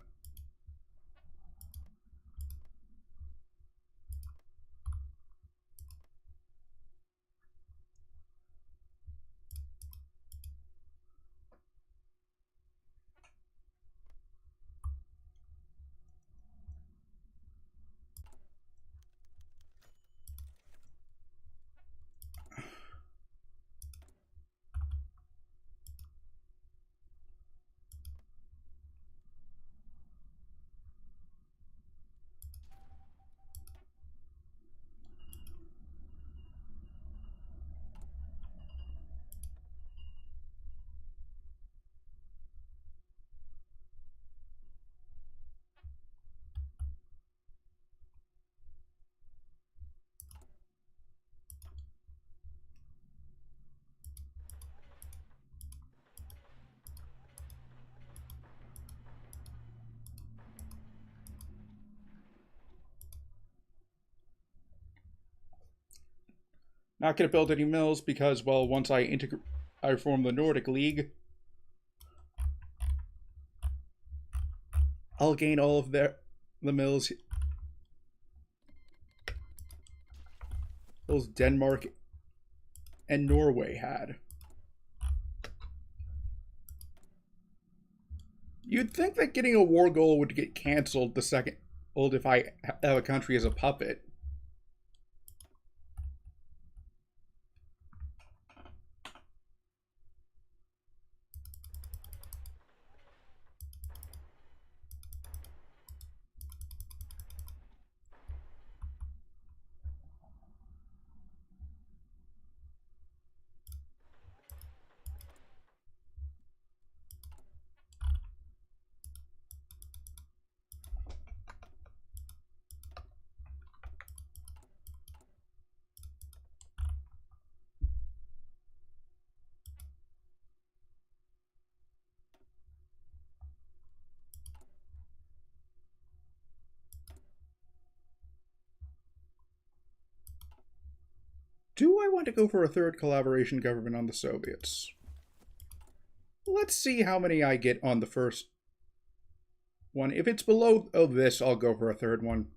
Not gonna build any mills because, well, once I form the Nordic League, I'll gain all of the mills those Denmark and Norway had. You'd think that getting a war goal would get cancelled the second if I have a country as a puppet. Do I want to go for a third collaboration government on the Soviets? Let's see how many I get on the first one. If it's below this, I'll go for a third one.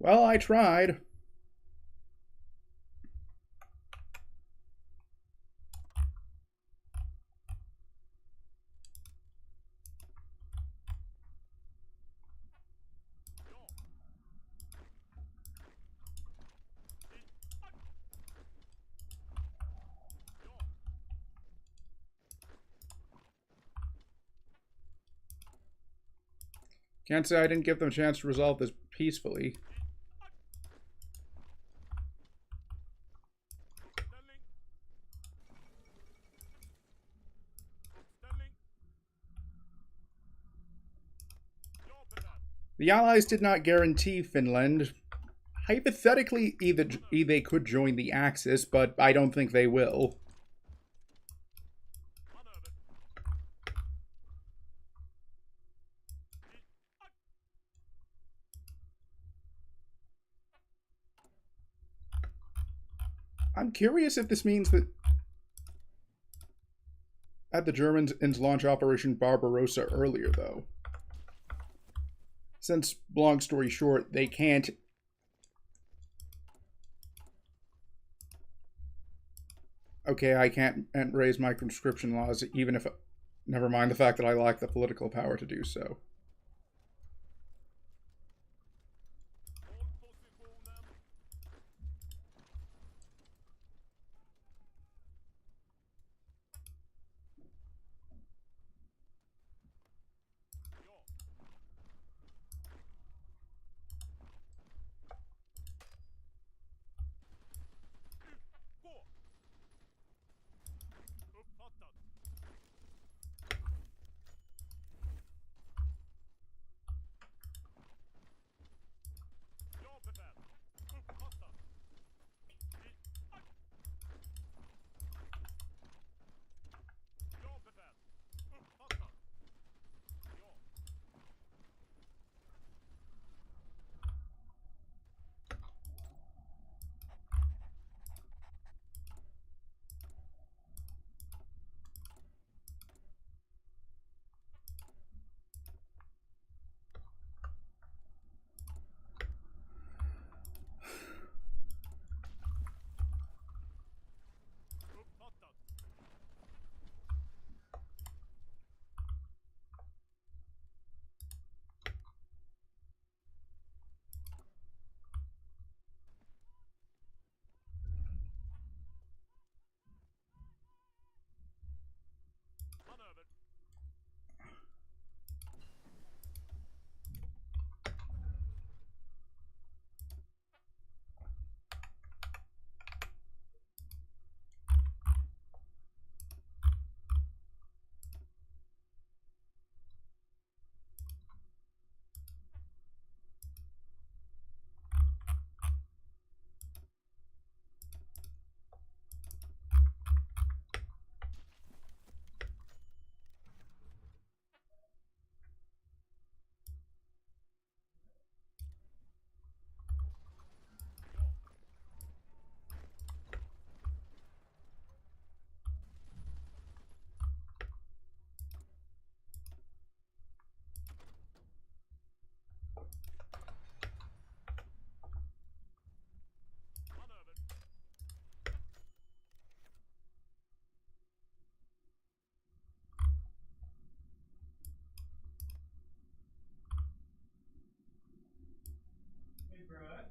Well, I tried. Can't say I didn't give them a chance to resolve this peacefully. The Allies did not guarantee Finland. Hypothetically, either they could join the Axis, but I don't think they will. I'm curious if this means that the Germans launch Operation Barbarossa earlier, though. Since, long story short, they can't... Okay, I can't raise my conscription laws, even if... Never mind the fact that I lack the political power to do so.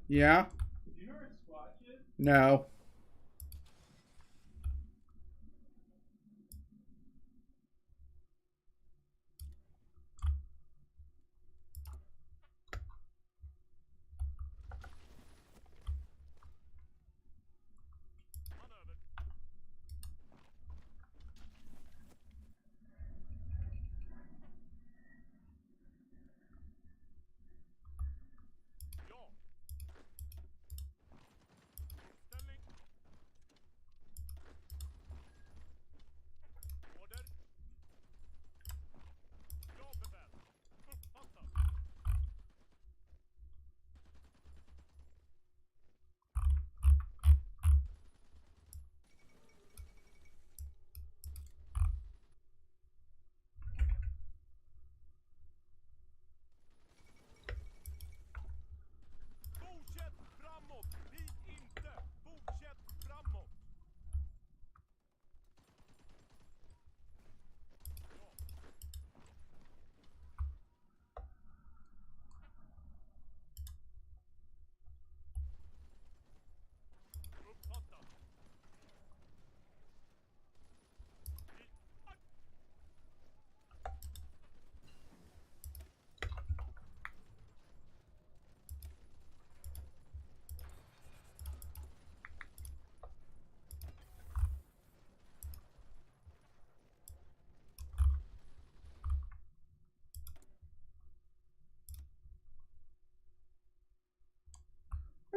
Yeah? No.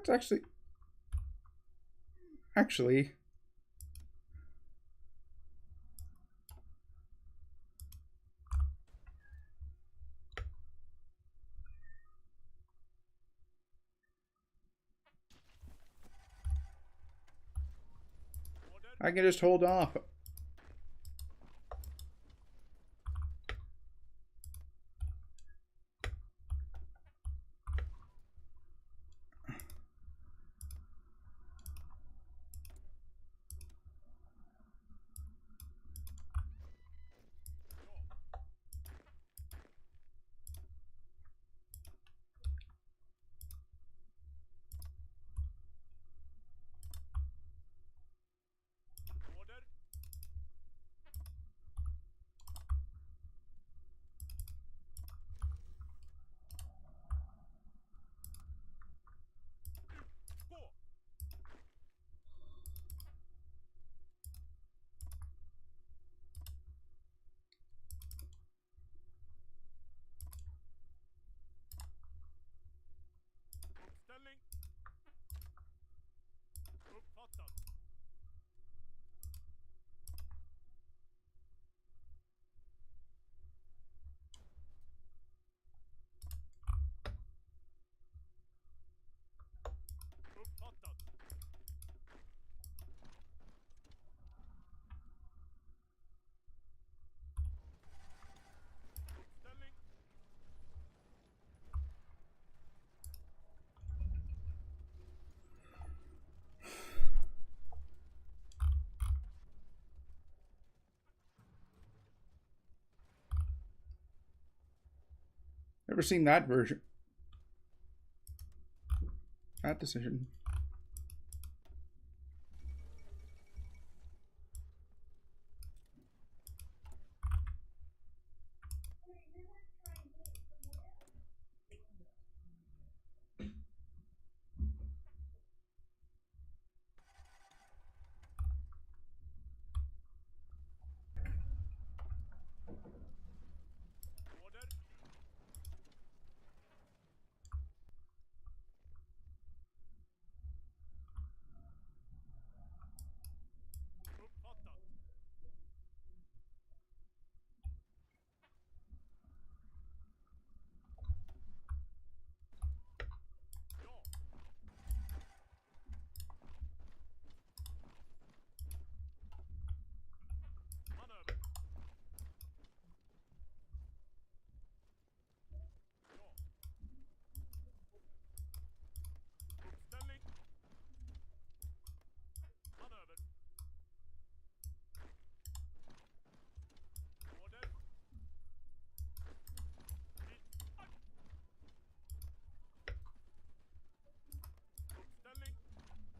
That's actually, I can just hold off. Never seen that version. That decision.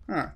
Huh.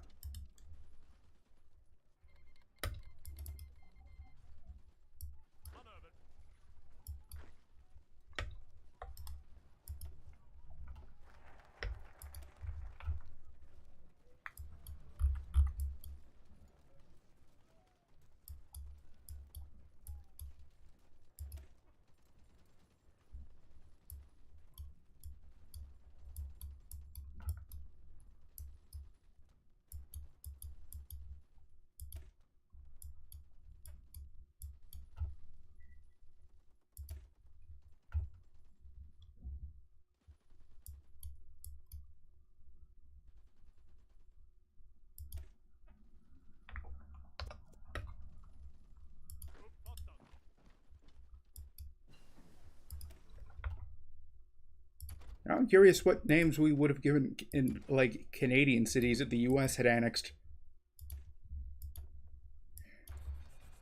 I'm curious what names we would have given in like Canadian cities that the U.S. had annexed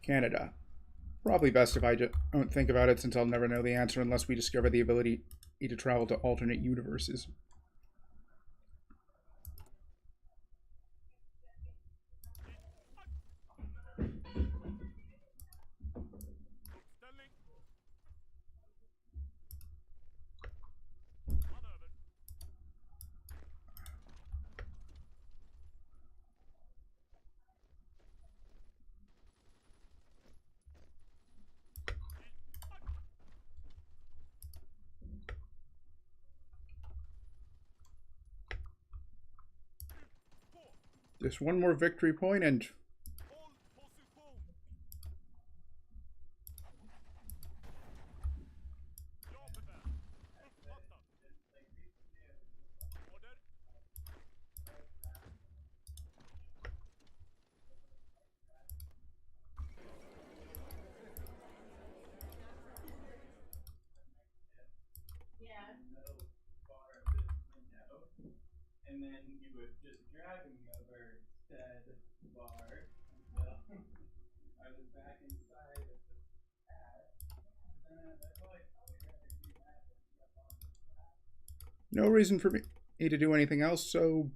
Canada. Probably best if I just don't think about it, since I'll never know the answer unless we discover the ability to travel to alternate universes. this one more victory point and... No reason for me to do anything else, so...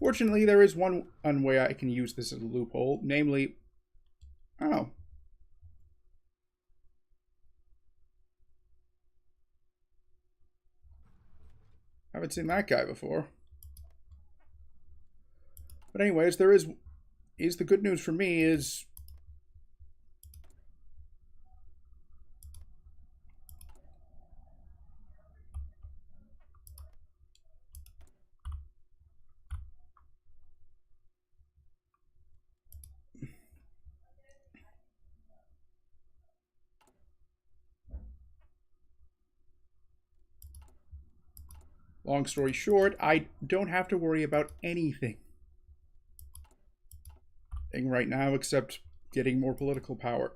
Fortunately, there is one way I can use this as a loophole, namely... Oh. Haven't seen that guy before. But anyways, there is the good news for me is... Long story short, I don't have to worry about anything right now except getting more political power.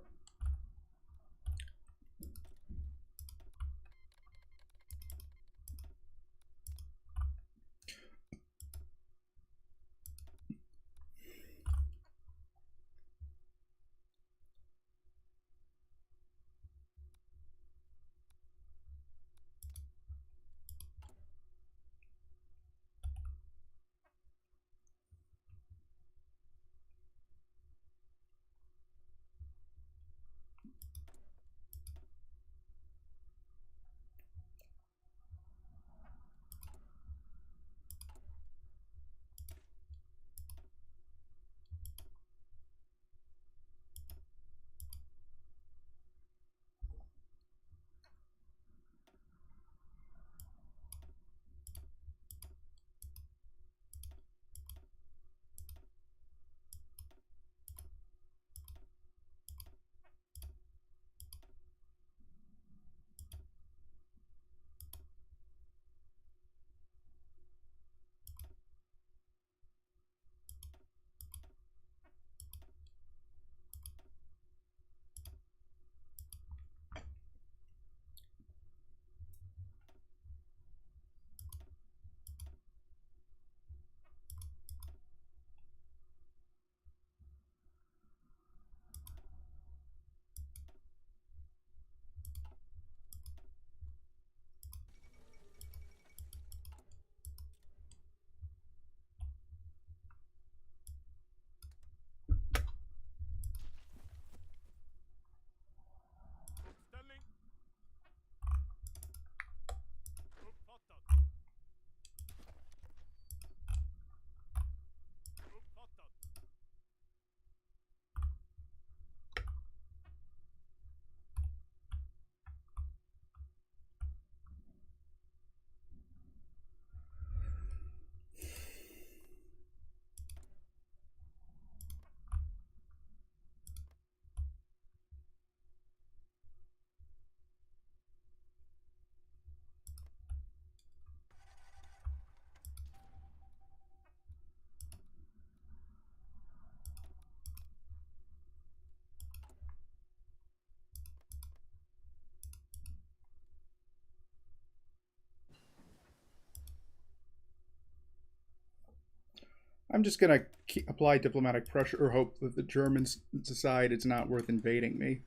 I'm just gonna apply diplomatic pressure or hope that the Germans decide it's not worth invading me.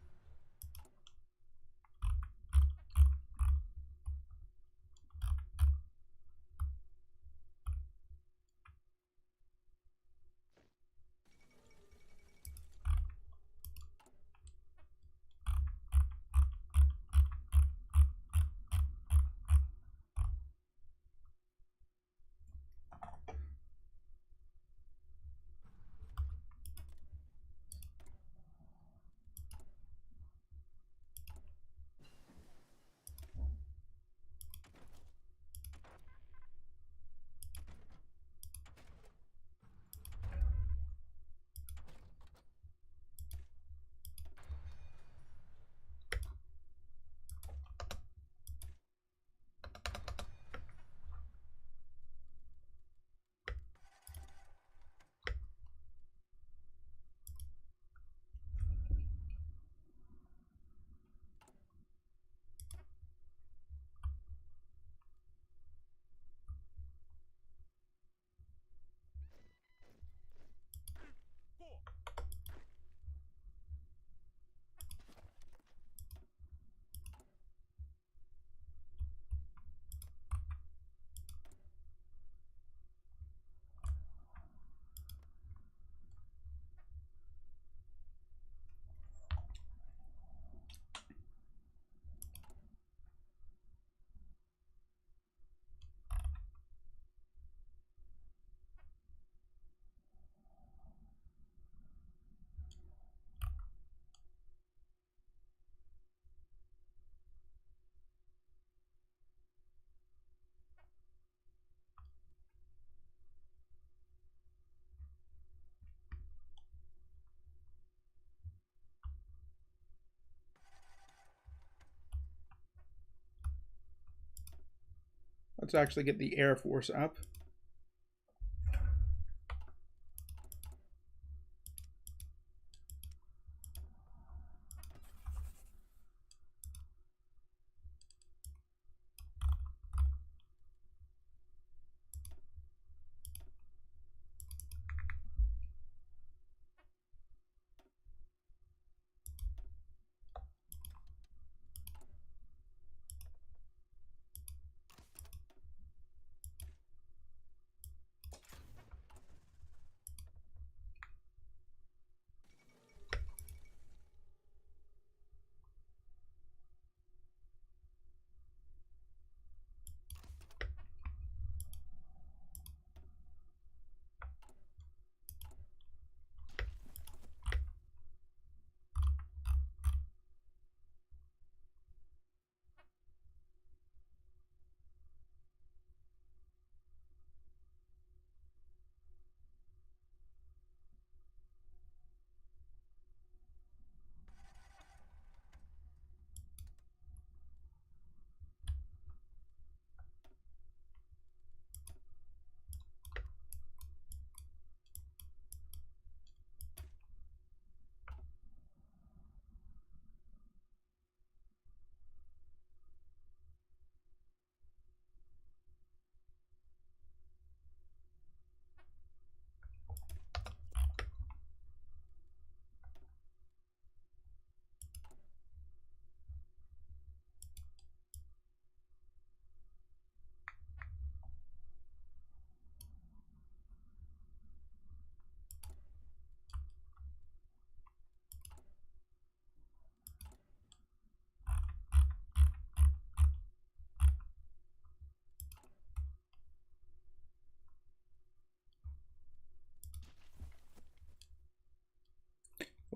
Let's actually get the Air Force up.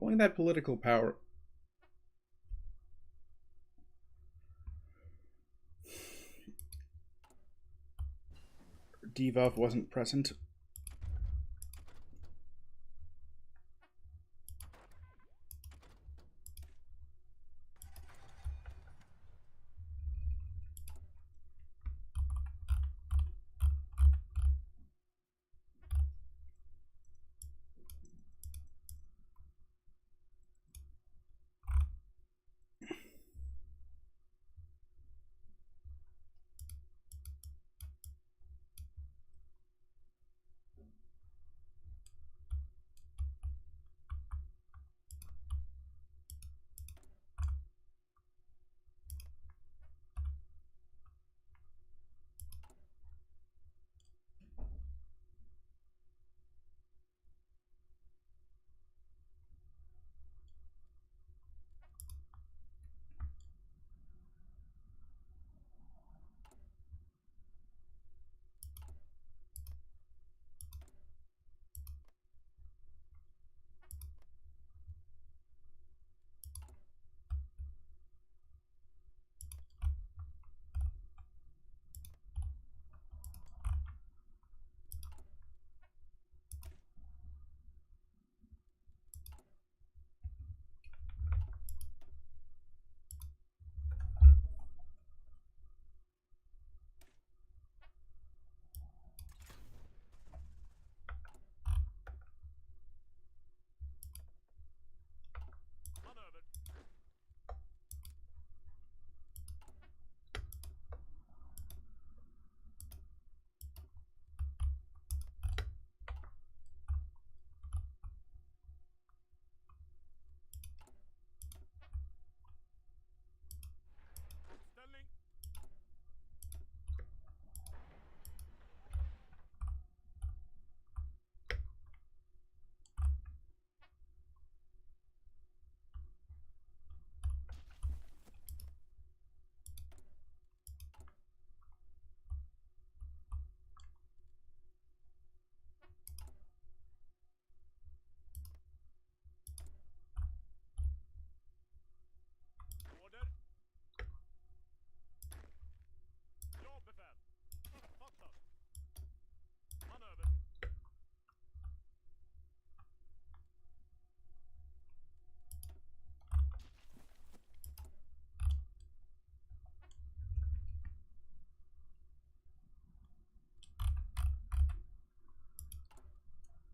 Only that political power. Devuff wasn't present.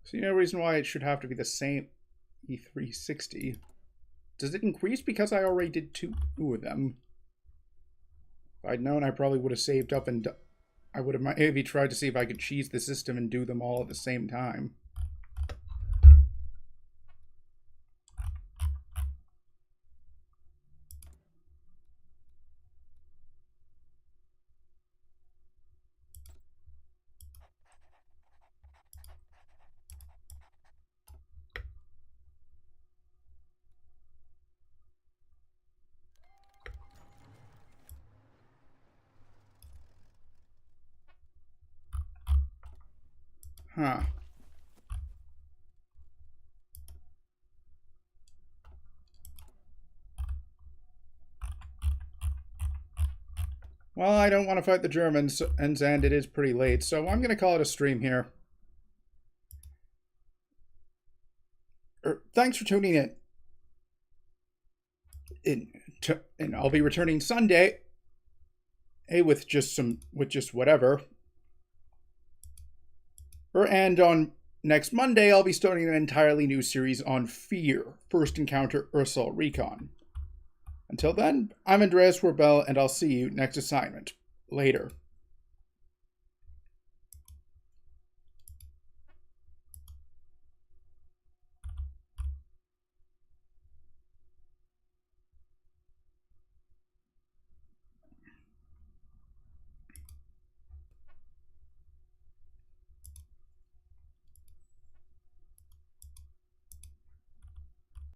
See no reason why it should have to be the same E360. Does it increase because I already did two of them? If I'd known, I probably would have saved up and I would have maybe tried to see if I could cheese the system and do them all at the same time. Huh. Well, I don't want to fight the Germans, and it is pretty late, so I'm going to call it a stream here. Thanks for tuning in. And I'll be returning Sunday. Hey, with just whatever. And on next Monday, I'll be starting an entirely new series on Fear, First Encounter Ursal Recon. Until then, I'm Andreas Warbel, and I'll see you next assignment. Later.